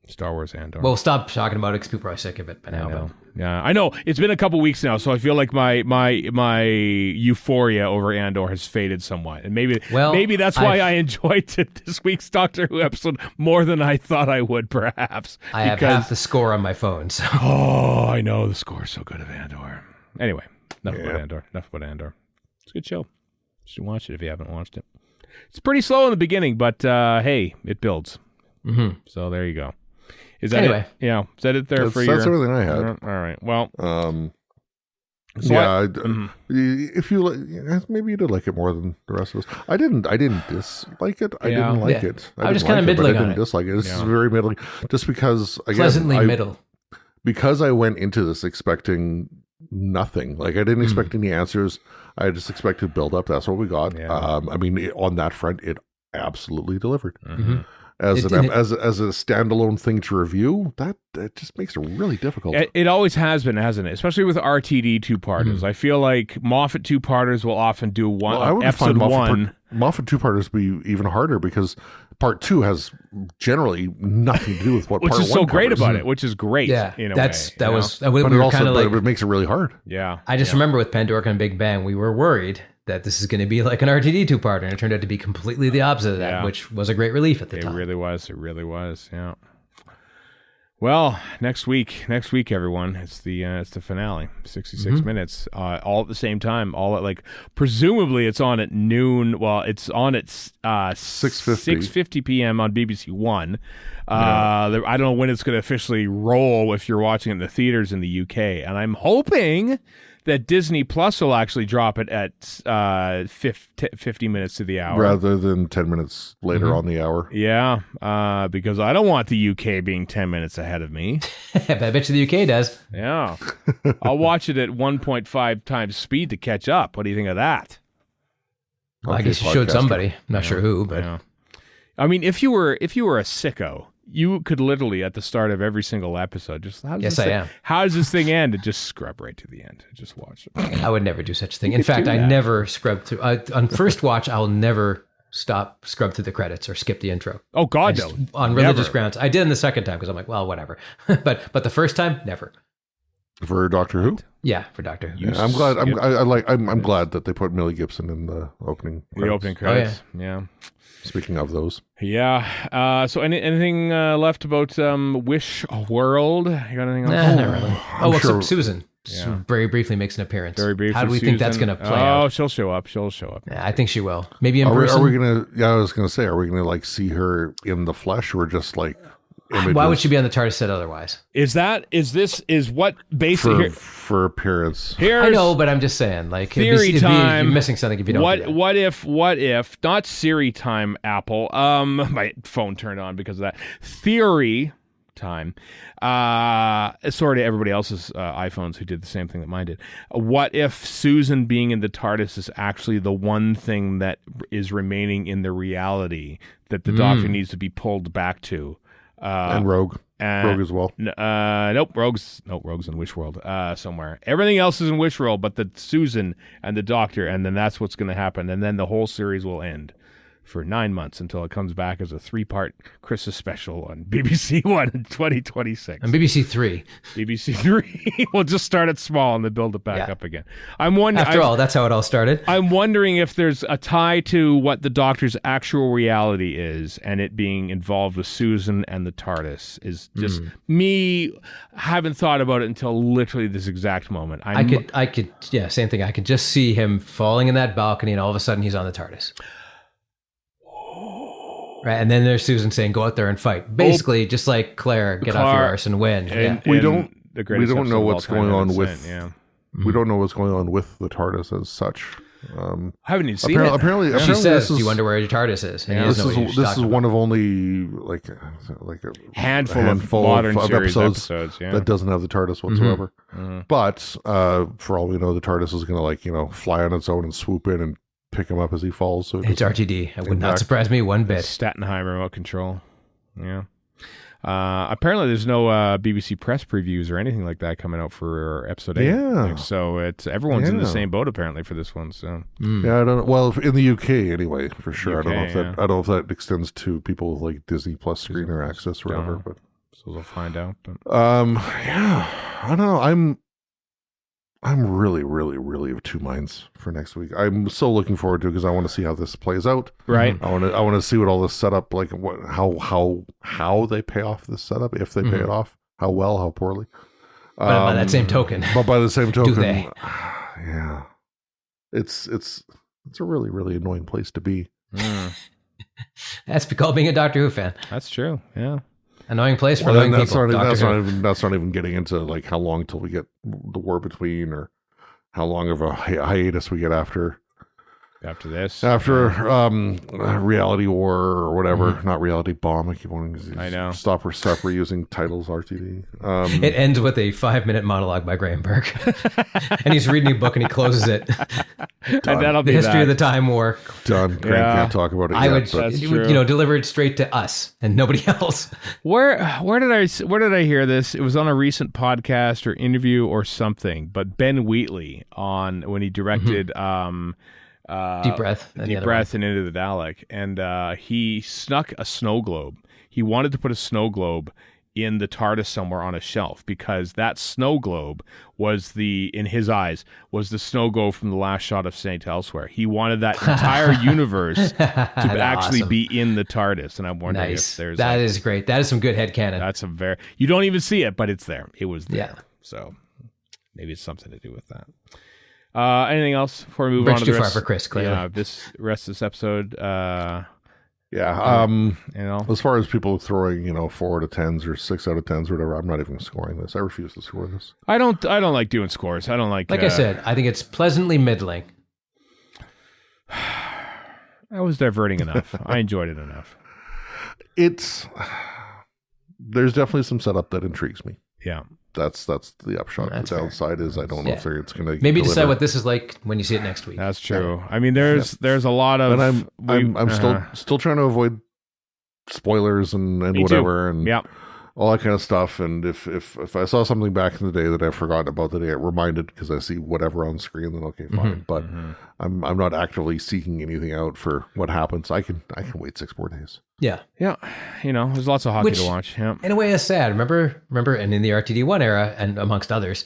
Star Wars Andor. Well, stop talking about it because people are sick of it by now. Yeah, I know. It's been a couple weeks now, so I feel like my euphoria over Andor has faded somewhat. And maybe that's why I enjoyed this week's Doctor Who episode more than I thought I would, perhaps. I have half the score on my phone. So. Oh, I know. The score's so good of Andor. Anyway, enough about Andor. It's a good show. You should watch it if you haven't watched it. It's pretty slow in the beginning, but hey, it builds. So there you go. Is that it? Yeah. Is that it there for you? That's everything I had. All right. Well. If you maybe you did like it more than the rest of us. I didn't dislike it. I didn't like it. I was kind of middling on it. I didn't dislike it. This is very middling. Just because pleasantly middle. Because I went into this expecting nothing. Like I didn't expect any answers. I just expected build up. That's what we got. Yeah. I mean, on that front, it absolutely delivered. As a standalone thing to review, that just makes it really difficult. It always has been, hasn't it? Especially with RTD two-parters. I feel like Moffat two-parters will often do episode 1. Moffat two-parters be even harder because part 2 has generally nothing to do with what part 1 Which is so great covers. about it, which is great. Yeah, in a that way, was. But it makes it really hard. Yeah. I just remember with Pandora and Big Bang, we were worried that this is going to be like an RTD two-parter, and it turned out to be completely the opposite of that, which was a great relief at the time. It really was, yeah. Well, next week, everyone, it's the finale, 66 minutes, all at the same time, all at presumably it's on at noon. Well, it's on at 6:50 p.m. on BBC One. I don't know when it's going to officially roll if you're watching it in the theaters in the UK, and I'm hoping that Disney Plus will actually drop it at 50 minutes to the hour. Rather than 10 minutes later on the hour. Yeah, because I don't want the UK being 10 minutes ahead of me. I bet you the UK does. Yeah. I'll watch it at 1.5 times speed to catch up. What do you think of that? Well, I guess you showed somebody. I'm not sure who, but... Yeah. I mean, if you were a sicko, you could literally, at the start of every single episode, just how does this thing end? And just scrub right to the end. Just watch it. I would never do such a thing. In fact, I never scrub through. On first watch, I'll never scrub through the credits or skip the intro. Oh God, no! On religious grounds, I did in the second time because I'm like, well, whatever. but the first time, never. For Doctor Who? Yeah, for Doctor Who. Yeah, I'm glad. I'm glad that they put Millie Gibson in the opening credits. The opening credits. Oh, yeah. Speaking of those. Yeah. So anything left about Wish World? You got anything else? Not really. Except Susan. Yeah. Very briefly makes an appearance. Very briefly. How do we think that's going to play out? Oh, she'll show up. Yeah, I think she will. Maybe in person. Are we going to, I was going to say, are we going to see her in the flesh or just images? Why would she be on the TARDIS set otherwise? Is what basically for appearance? I know, but I'm just saying, theory time. You're missing something if you don't. What if not Siri time? Apple. My phone turned on because of that. Theory time. Sorry to everybody else's iPhones who did the same thing that mine did. What if Susan being in the TARDIS is actually the one thing that is remaining in the reality that the Doctor needs to be pulled back to? And Rogue. Rogue as well. Nope, Rogue's in Wish World somewhere. Everything else is in Wish World, but the Susan and the Doctor, and then that's what's going to happen, and then the whole series will end for 9 months until it comes back as a 3-part Christmas special on BBC One in 2026. And BBC Three. BBC Three. We'll just start it small and then build it back up again. I'm wondering. After all, that's how it all started. I'm wondering if there's a tie to what the Doctor's actual reality is, and it being involved with Susan and the TARDIS is just me. Haven't thought about it until literally this exact moment. I could, same thing. I could just see him falling in that balcony, and all of a sudden he's on the TARDIS. Right, and then there's Susan saying, "Go out there and fight." Basically, just like Claire, get off your arse and win. We don't know what's going on with. We don't know what's going on with the TARDIS as such. I haven't even seen it. Apparently, she says, "Do you wonder where your TARDIS is?" This is one of only like a handful of modern series episodes that doesn't have the TARDIS whatsoever. But for all we know, the TARDIS is going to fly on its own and swoop in and pick him up as he falls. So it's RTD. It would not surprise me one bit. Statenheim remote control. Yeah. Apparently, there's no BBC press previews or anything like that coming out for episode 8. Yeah. So everyone's in the same boat apparently for this one. So yeah, I don't know. Well, in the UK anyway, for sure. I don't know if that extends to people with like Disney Plus screener access or whatever. But so we'll find out. But. Yeah, I don't know. I'm really, really, really of two minds for next week. I'm so looking forward to it because I want to see how this plays out. Right. I want to see what all this setup, like how they pay off this setup, if they pay it off, how well, how poorly. But by that same token, do they? Yeah, it's a really, really annoying place to be. That's called being a Doctor Who fan. That's true. Yeah. Annoying place for annoying people. That's not even getting into like how long till we get the war between, or how long of a hiatus we get after this. After reality war or whatever, not reality bomb. I keep wanting to I know. Stop reusing titles RTD. It ends with a 5-minute monologue by Graham Burke. And he's reading a book and he closes it. And that'll be the history of the Time War. Done. Graham can't talk about it yet. That's true. Deliver it straight to us and nobody else. Where did I hear this? It was on a recent podcast or interview or something, but Ben Wheatley when he directed Deep Breath and Into the Dalek, and he snuck a snow globe. He wanted to put a snow globe in the TARDIS somewhere on a shelf because that snow globe was in his eyes, was the snow globe from the last shot of Saint Elsewhere. He wanted that entire universe to actually be in the TARDIS, and I'm wondering if there's that is great. That is some good headcanon. You don't even see it, but it's there. It was there. Yeah. So maybe it's something to do with that. Anything else before we move on to the rest? Too far for Chris, clearly. Yeah, this rest of this episode. As far as people throwing 4 out of 10s or 6 out of 10s or whatever, I'm not even scoring this. I refuse to score this. I don't like doing scores. I don't like. Like I said, I think it's pleasantly middling. I was diverting enough. I enjoyed it enough. There's definitely some setup that intrigues me. Yeah. That's the upshot. The downside is I don't know if it's going to maybe decide what this is like when you see it next week. That's true. Yeah. I mean, there's a lot of, and I'm still trying to avoid spoilers and whatever and all that kind of stuff. And if I saw something back in the day that I've forgotten about that I get reminded because I see whatever on screen, then okay, fine. But I'm not actively seeking anything out for what happens. I can wait 6 more days. Yeah. Yeah. There's lots of hockey to watch. Yeah. In a way, it's sad. Remember, and in the RTD1 era, and amongst others,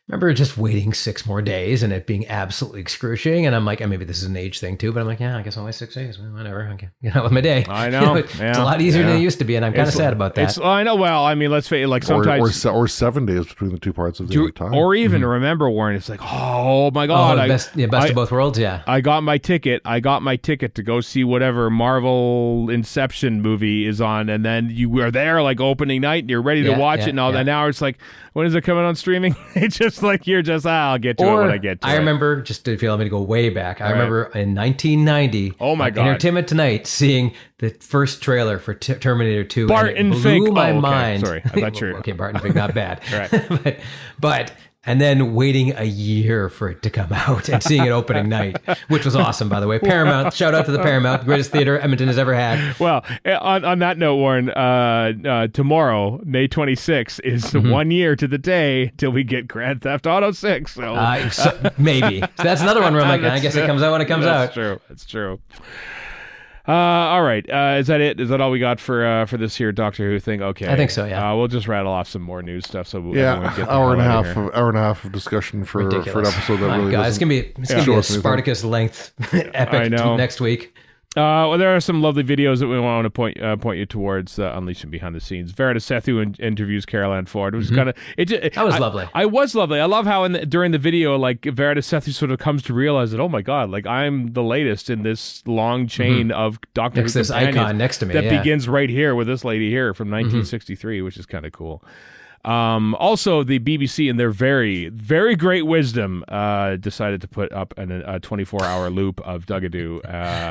remember just waiting 6 more days and it being absolutely excruciating. And I'm like, maybe this is an age thing too, but I'm like, I guess only 6 days. Well, whatever. Okay. With my day. I know. It's a lot easier than it used to be. And I'm kind of sad about that. I know. Well, I mean, let's face it, like sometimes. Or 7 days between the 2 parts of the time. Or even remember, Warren, it's like, oh my God. Best of both worlds. Yeah. I got my ticket to go see whatever Marvel Inception movie is on. And then you were there like opening night and you're ready to watch it. And now it's like, when is it coming on streaming? It just It's like you're just, I'll get to it when I get to it. I remember, just if you allow me to go way back, I remember in 1990, oh my God, Entertainment Tonight, seeing the first trailer for Terminator 2. Barton and it blew Fink. my mind. Sorry, I thought you were... Okay, Barton Fink, not bad. Right. but and then waiting a year for it to come out and seeing it opening night, which was awesome, by the way. Paramount, shout out to the Paramount, greatest theater Edmonton has ever had. Well, on that note, Warren, tomorrow, May 26th, is 1 year to the day till we get Grand Theft Auto 6. So, maybe. So that's another one where I'm like, I guess it comes out when it comes out. That's true. All right. Is that it? Is that all we got for this here Doctor Who thing? Okay. I think so. Yeah. We'll just rattle off some more news stuff. So hour and a half of discussion for an episode that really. God, it's gonna be a Spartacus length epic next week. Well, there are some lovely videos that we want to point you towards unleashing behind the scenes. Verita Sethu interviews Carol Ann Ford. It was kind of that was lovely. I was lovely. I love how during the video, like Verita Sethu sort of comes to realize that, oh my God, like I'm the latest in this long chain of Doctor Who this icon next to me that begins right here with this lady here from 1963, which is kind of cool. Also, the BBC, in their very, very great wisdom, decided to put up a 24-hour loop of Dugadoo,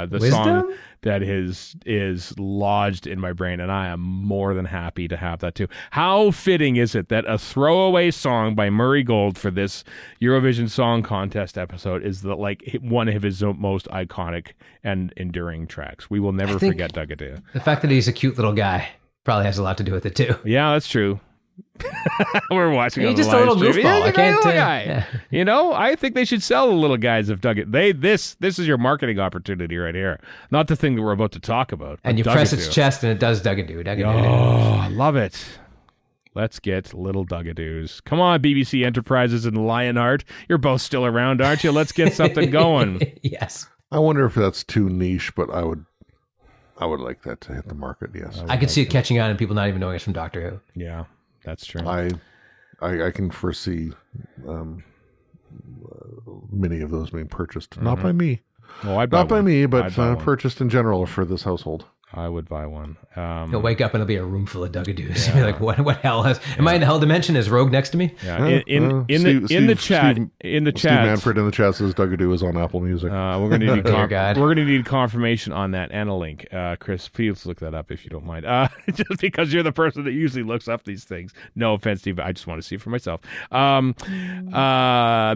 the song that is lodged in my brain, and I am more than happy to have that too. How fitting is it that a throwaway song by Murray Gold for this Eurovision Song Contest episode is one of his most iconic and enduring tracks? We will never forget Dugadoo. The fact that he's a cute little guy probably has a lot to do with it too. Yeah, that's true. We're watching. He's just a little goofball. I can't. Guy. Yeah. I think they should sell the little guys of Dugadoo. This is your marketing opportunity right here. Not the thing that we're about to talk about. And you press its chest, and it does Dugadoo. Oh, I love it. Let's get little Dugadoos. Come on, BBC Enterprises and Lionheart. You're both still around, aren't you? Let's get something going. Yes. I wonder if that's too niche, but I would like that to hit the market. Yes. I could see it catching on and people not even knowing it's from Doctor Who. Yeah. That's true. I can foresee many of those being purchased, not by me. Well, not by me, but purchased in general for this household. I would buy one. You'll wake up and it'll be a room full of Dugadoos. You'll be like, what hell is? Am I in the hell dimension? Is Rogue next to me? Yeah. In the chat, Steve Manfred in the chat says Dugadoo is on Apple Music. We're gonna need confirmation on that and a link. Chris, please look that up if you don't mind. Just because you're the person that usually looks up these things. No offense, Steve. I just want to see it for myself.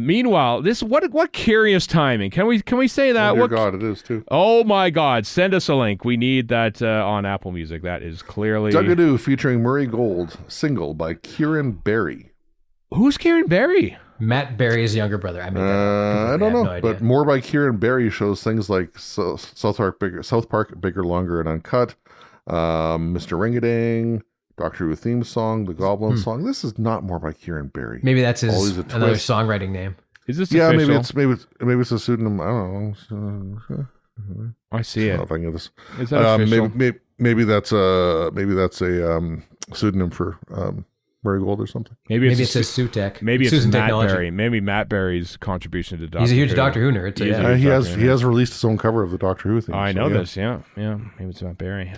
Meanwhile, what curious timing? Can we say that? Oh, God, it is too. Oh my God! Send us a link. We need that on Apple Music. That is clearly Dugadoo featuring Murray Gold, single by Kieran Berry. Who's Kieran Berry? Matt Berry's younger brother. I don't know, but more by Kieran Berry shows things like South Park, Bigger, Longer, and Uncut, Mr. Ring-a-Ding, Doctor Who theme song, the Goblin song. This is not more by Kieran Berry. Maybe that's another songwriting name. Is this official? maybe it's a pseudonym. I don't know. I see it. I don't know if I can get this. Is that official? Maybe that's a pseudonym for Murray Gold or something. Maybe it's a Sutek. Maybe Susan it's Matt Technology. Berry. Maybe Matt Berry's contribution to Doctor Who. He's a huge Doctor Who nerd. So he has released his own cover of the Doctor Who thing. I know this. Yeah. Maybe it's Matt Berry.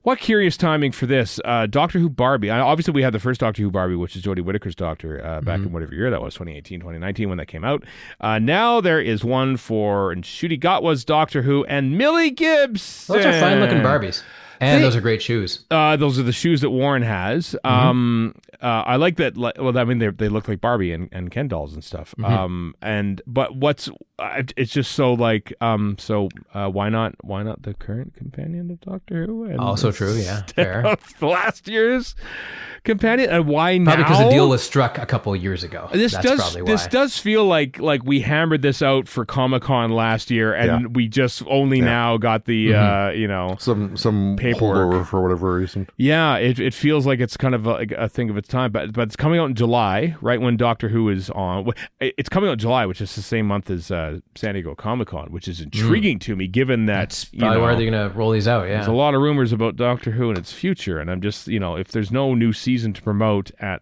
What curious timing for this. Doctor Who Barbie. Obviously, we had the first Doctor Who Barbie, which is Jodie Whittaker's Doctor, back in whatever year that was, 2018, 2019, when that came out. Now there is one for Ncuti Gatwa's Doctor Who and Millie Gibbs. Those are fine-looking Barbies. And those are great shoes. Those are the shoes that Warren has. I like that. Well, I mean, they look like Barbie and Ken dolls and stuff. But it's just so like, why not the current companion of Doctor Who? And also true, yeah. Fair. Last year's companion, and why now? Probably because the deal was struck a couple of years ago. This does feel like we hammered this out for Comic-Con last year, and we just only now got the some paperwork holdover for whatever reason. Yeah, it feels like it's kind of a thing of its time, but it's coming out in July, right when Doctor Who is on. It's coming out in July, which is the same month as San Diego Comic-Con, which is intriguing to me, given that that's probably where they're going to roll these out. Yeah, there's a lot of rumors about Doctor Who and its future, and I'm just if there's no new season to promote at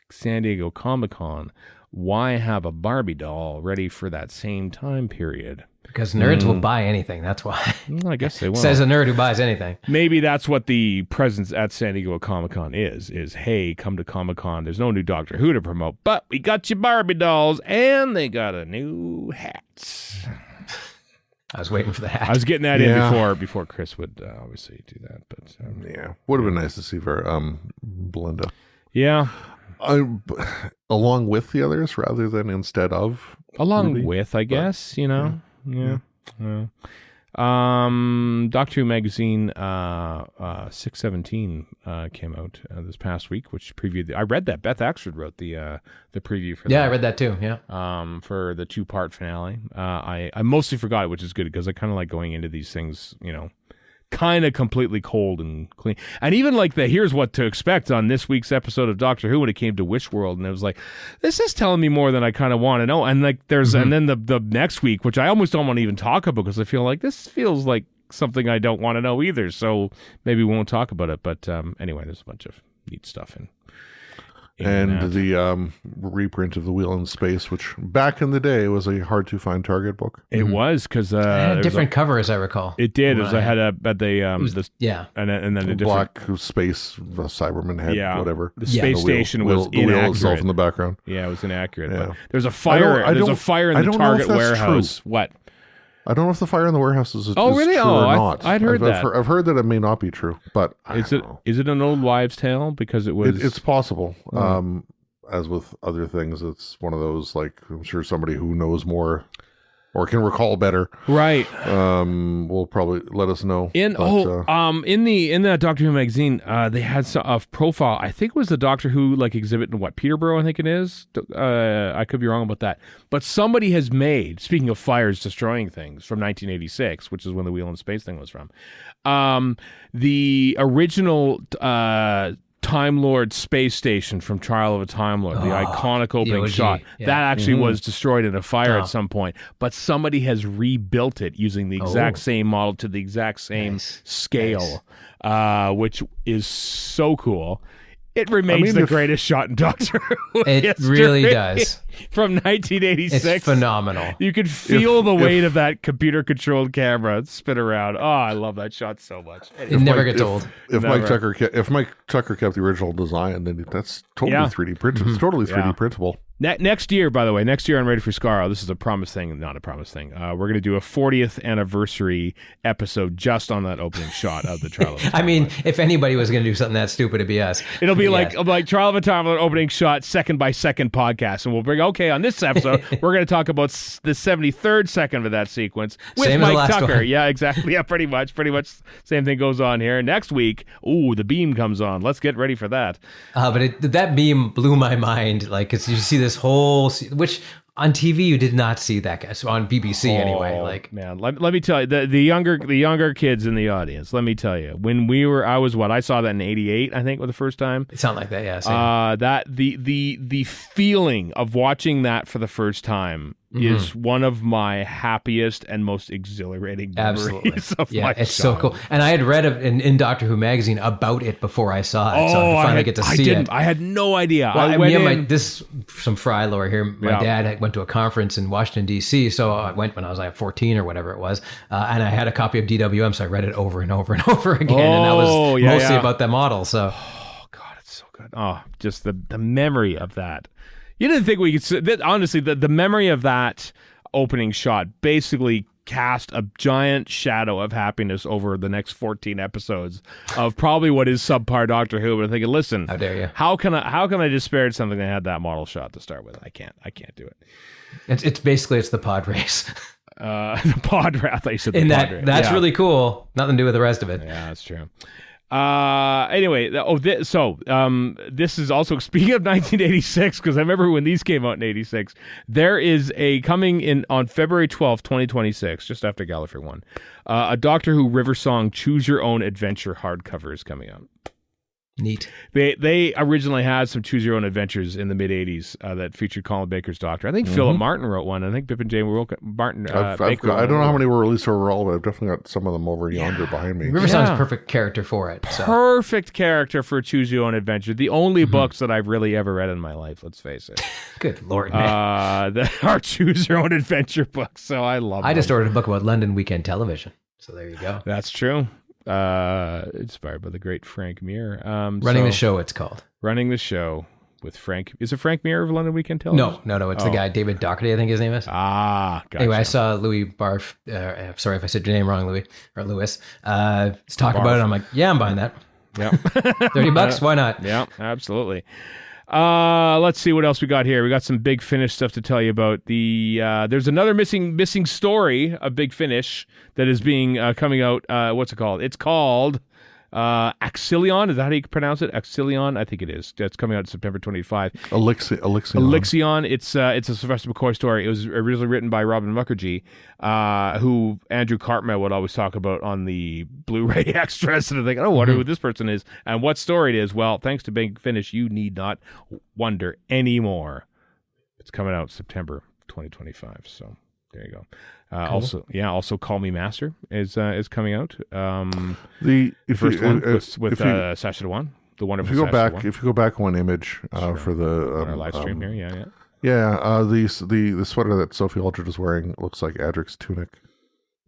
San Diego Comic-Con, why have a Barbie doll ready for that same time period? Because nerds will buy anything. That's why. Well, I guess they will. Says a nerd who buys anything. Maybe that's what the presence at San Diego Comic-Con is, hey, come to Comic-Con. There's no new Doctor Who to promote, but we got you Barbie dolls, and they got a new hat. I was waiting for the hat. I was getting that in before Chris would obviously do that. But would have been nice to see for Belinda. Yeah. Along with the others rather than instead of. Along with, I guess, Yeah. Doctor Who magazine 617 came out this past week, which previewed. I read that Beth Axford wrote the preview for. Yeah, that, I read that too. Yeah. For the 2-part finale. I mostly forgot it, which is good because I kind of like going into these things, kind of completely cold and clean. And even like here's what to expect on this week's episode of Doctor Who when it came to Wishworld, and it was like, this is telling me more than I kind of want to know. And like there's and then the next week, which I almost don't want to even talk about because I feel like this feels like something I don't want to know either. So maybe we won't talk about it. But anyway, there's a bunch of neat stuff in the reprint of The Wheel in Space, which back in the day was a hard to find Target book. It was because it had a different cover, as I recall. It did. I had and then a different black space Cyberman head, whatever. The space station was the inaccurate. wheel itself in the background. Yeah, it was inaccurate. Yeah. But there's a fire. There's a fire in the Target warehouse. True. What? I don't know if the fire in the warehouse is really? true or not. I'd heard that. I've heard that it may not be true, but I don't know. Is it an old wives' tale? Because it was. It's possible. As with other things, it's one of those, like, I'm sure somebody who knows more or can recall better, right? Will probably let us know. In that Doctor Who magazine, they had a profile. I think it was the Doctor Who exhibit in Peterborough. I think it is. I could be wrong about that. But somebody has made. Speaking of fires destroying things from 1986, which is when the Wheel in Space thing was from. The original. Time Lord space station from Trial of a Time Lord, the iconic opening shot. Yeah. That actually was destroyed in a fire at some point, but somebody has rebuilt it using the exact same model to the exact same scale, which is so cool. It remains the greatest shot in Doctor Who. It really does. From 1986. It's phenomenal. You could feel the weight of that computer-controlled camera spin around. Oh, I love that shot so much. It never gets old. If Mike Tucker kept the original design, then that's totally 3D printed. It's totally 3D printable. Next year, by the way, on Ready for Skaro, this is a promise thing, not a promise thing. We're going to do a 40th anniversary episode just on that opening shot of the Trial of a Time I mean, if anybody was going to do something that stupid, it'd be us. It'll be like Trial of a Time Lord opening shot, second by second podcast, and we'll bring, on this episode, we're going to talk about the 73rd second of that sequence with Same Mike as the last Tucker. one. Yeah, exactly. Yeah, pretty much. Same thing goes on here. Next week, the beam comes on. Let's get ready for that. But that beam blew my mind. Because you see this whole, which on TV you did not see that, guys. So on BBC anyway. Man, let me tell you, the younger kids in the audience. Let me tell you, when I saw that in '88, I think, for the first time. It sounded like that, yeah. Same. That the feeling of watching that for the first time is one of my happiest and most exhilarating memories of my it's so cool. And I had read in Doctor Who magazine about it before I saw it, so I finally get to see it. I had no idea. Well, some fry lore here. My dad went to a conference in Washington, D.C., so I went when I was 14 or whatever it was, and I had a copy of DWM, so I read it over and over and over again, and that was mostly about that model. So, oh God, it's so good. Oh, just the memory of that. You didn't think we could... Honestly, the memory of that opening shot basically cast a giant shadow of happiness over the next 14 episodes of probably what is subpar Doctor Who. But I'm thinking, listen, how dare you? How can I disparage something that had that model shot to start with? I can't do it. It's basically the pod race. The pod race. That's really cool. Nothing to do with the rest of it. Yeah, that's true. Anyway, this is also, speaking of 1986, because I remember when these came out in 86, there is coming in on February 12th, 2026, just after Gallifrey 1, a Doctor Who River Song Choose Your Own Adventure hardcover is coming out. Neat. They originally had some Choose Your Own Adventures in the mid '80s that featured Colin Baker's Doctor. I think Philip Martin wrote one. I think Pip and Jane Martin. Baker I don't know how many were released overall, but I've definitely got some of them over yonder behind me. Riverside's a perfect character for it. So. Perfect character for Choose Your Own Adventure. The only books that I've really ever read in my life. Let's face it. Good Lord, man. That are Choose Your Own Adventure books. So I love them. I just ordered a book about London weekend television. So there you go. That's true. Inspired by the great Frank Muir. Running the Show, it's called. Running the Show with Frank. Is it Frank Muir of London Weekend Television? No. It's the guy, David Doherty, I think his name is. Gotcha. Anyway, I saw Louis Barf. Sorry if I said your name wrong, Louis or Lewis. Let's talk about it. I'm like, yeah, I'm buying that. Yeah. $30, why not? Yeah, absolutely. Let's see what else we got here. We got some Big Finish stuff to tell you about. There's another missing story of Big Finish that is being coming out. What's it called? It's called Axilion. Is that how you pronounce it? Axilion? I think it is. That's coming out September 25. Elixion. It's a Sylvester McCoy story. It was originally written by Robin Mukherjee, who Andrew Cartmel would always talk about on the Blu-ray extras. And I think, I wonder who this person is and what story it is. Well, thanks to Big Finish, you need not wonder anymore. It's coming out September 2025. So there you go. Cool. Also, Call Me Master is coming out. The first one with Sacha Dhawan, the wonderful. If you go back one image for the our live stream here, the sweater that Sophie Aldred is wearing looks like Adric's tunic.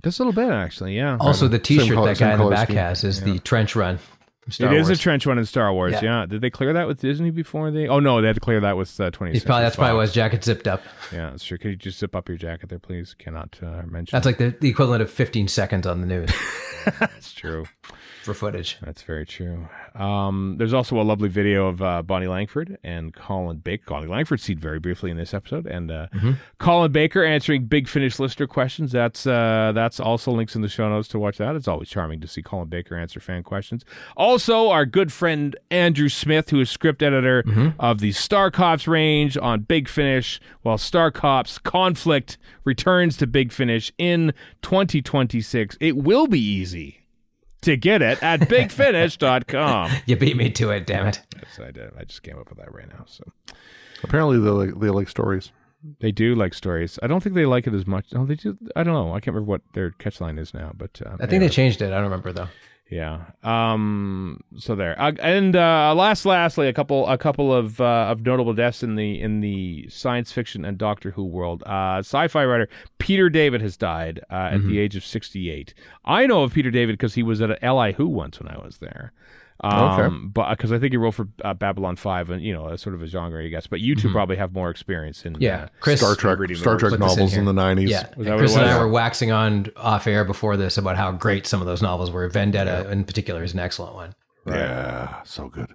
Just a little bit, actually. Yeah. Also, the T-shirt that guy in the back has is the trench run. It is a trench run in Star Wars. Yeah. Did they clear that with Disney before they? Oh no, they had to clear that with 20th. That's probably why his jacket zipped up. Yeah, that's true. Could you just zip up your jacket there, please? Cannot mention. That's like the equivalent of 15 seconds on the news. That's true. For footage. That's very true. There's also a lovely video of Bonnie Langford and Colin Baker. Bonnie Langford seen very briefly in this episode, and Colin Baker answering Big Finish listener questions. That's also links in the show notes to watch that. It's always charming to see Colin Baker answer fan questions. Also, our good friend Andrew Smith, who is script editor of the Star Cops range on Big Finish, while Star Cops Conflict returns to Big Finish in 2026. It will be easy to get it at bigfinish.com. You beat me to it, damn it. Yes, I did. I just came up with that right now. So apparently they like stories. They do like stories. I don't think they like it as much. Oh, they do. I don't know. I can't remember what their catchline is now, but I think they changed it. I don't remember though. Yeah. So there. And lastly, a couple of notable deaths in the science fiction and Doctor Who world. Sci-fi writer Peter David has died at the age of 68. I know of Peter David because he was at LI Who once when I was there. But because I think he wrote for Babylon 5 and a sort of a genre, I guess. But you two probably have more experience in Chris, Star Trek novels in the 90s. Yeah, Chris and I were waxing on off air before this about how great some of those novels were. Vendetta in particular is an excellent one. Right. Yeah, so good.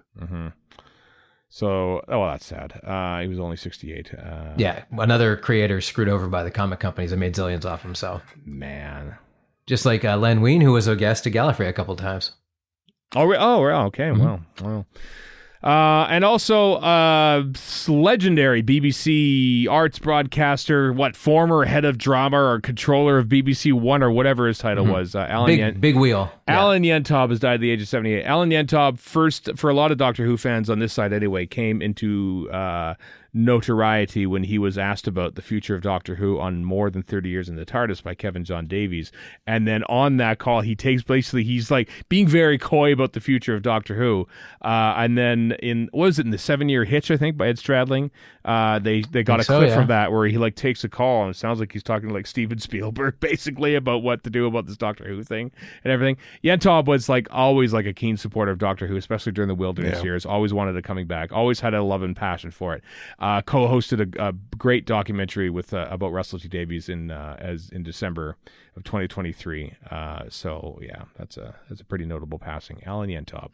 So, that's sad. He was only 68. Another creator screwed over by the comic companies that made zillions off him. So, man, just like Len Wein, who was a guest to Gallifrey a couple times. Okay. Wow. And also, legendary BBC arts broadcaster, former head of drama or controller of BBC One or whatever his title was, Big Wheel. Alan Yentob has died at the age of 78. Alan Yentob, first, for a lot of Doctor Who fans on this side anyway, came into notoriety when he was asked about the future of Doctor Who on More Than 30 Years in the TARDIS by Kevin John Davies. And then on that call, he's like being very coy about the future of Doctor Who. And then in the 7-Year Hitch, I think, by Ed Stradling, they got a clip from that where he takes a call and it sounds like he's talking to Steven Spielberg basically about what to do about this Doctor Who thing and everything. Yentob was always a keen supporter of Doctor Who, especially during the Wilderness years. Always wanted it coming back. Always had a love and passion for it. Co-hosted a great documentary with about Russell T Davies in December of 2023. So yeah, that's a pretty notable passing. Alan Yentob,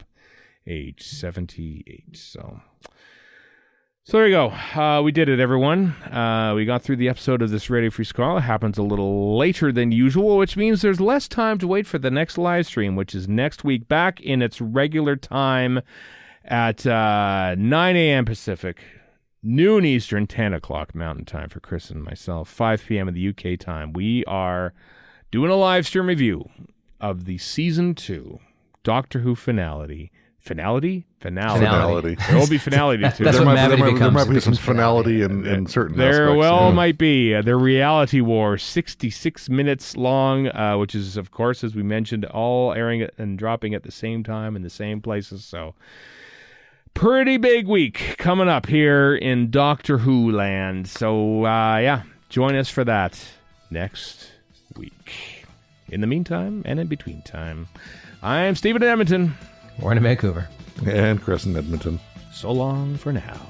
age 78. So there you go. We did it, everyone. We got through the episode of this Radio Free Skaro. It happens a little later than usual, which means there's less time to wait for the next live stream, which is next week, back in its regular time at 9 a.m. Pacific, noon Eastern, 10 o'clock Mountain Time for Chris and myself, 5 p.m. in the UK time. We are doing a live stream review of the Season 2 Doctor Who finale, Finality. Finality. There will be finality too. That's There what might, Mavity there might becomes. be It some becomes finality in certain There aspects. well yeah. might be. The Reality War, 66 minutes long, which is, of course, as we mentioned, all airing and dropping at the same time in the same places. So, pretty big week coming up here in Doctor Who land. So, join us for that next week. In the meantime, and in between time, I'm Stephen in Edmonton. Warren in Vancouver. And Chris in Edmonton. So long for now.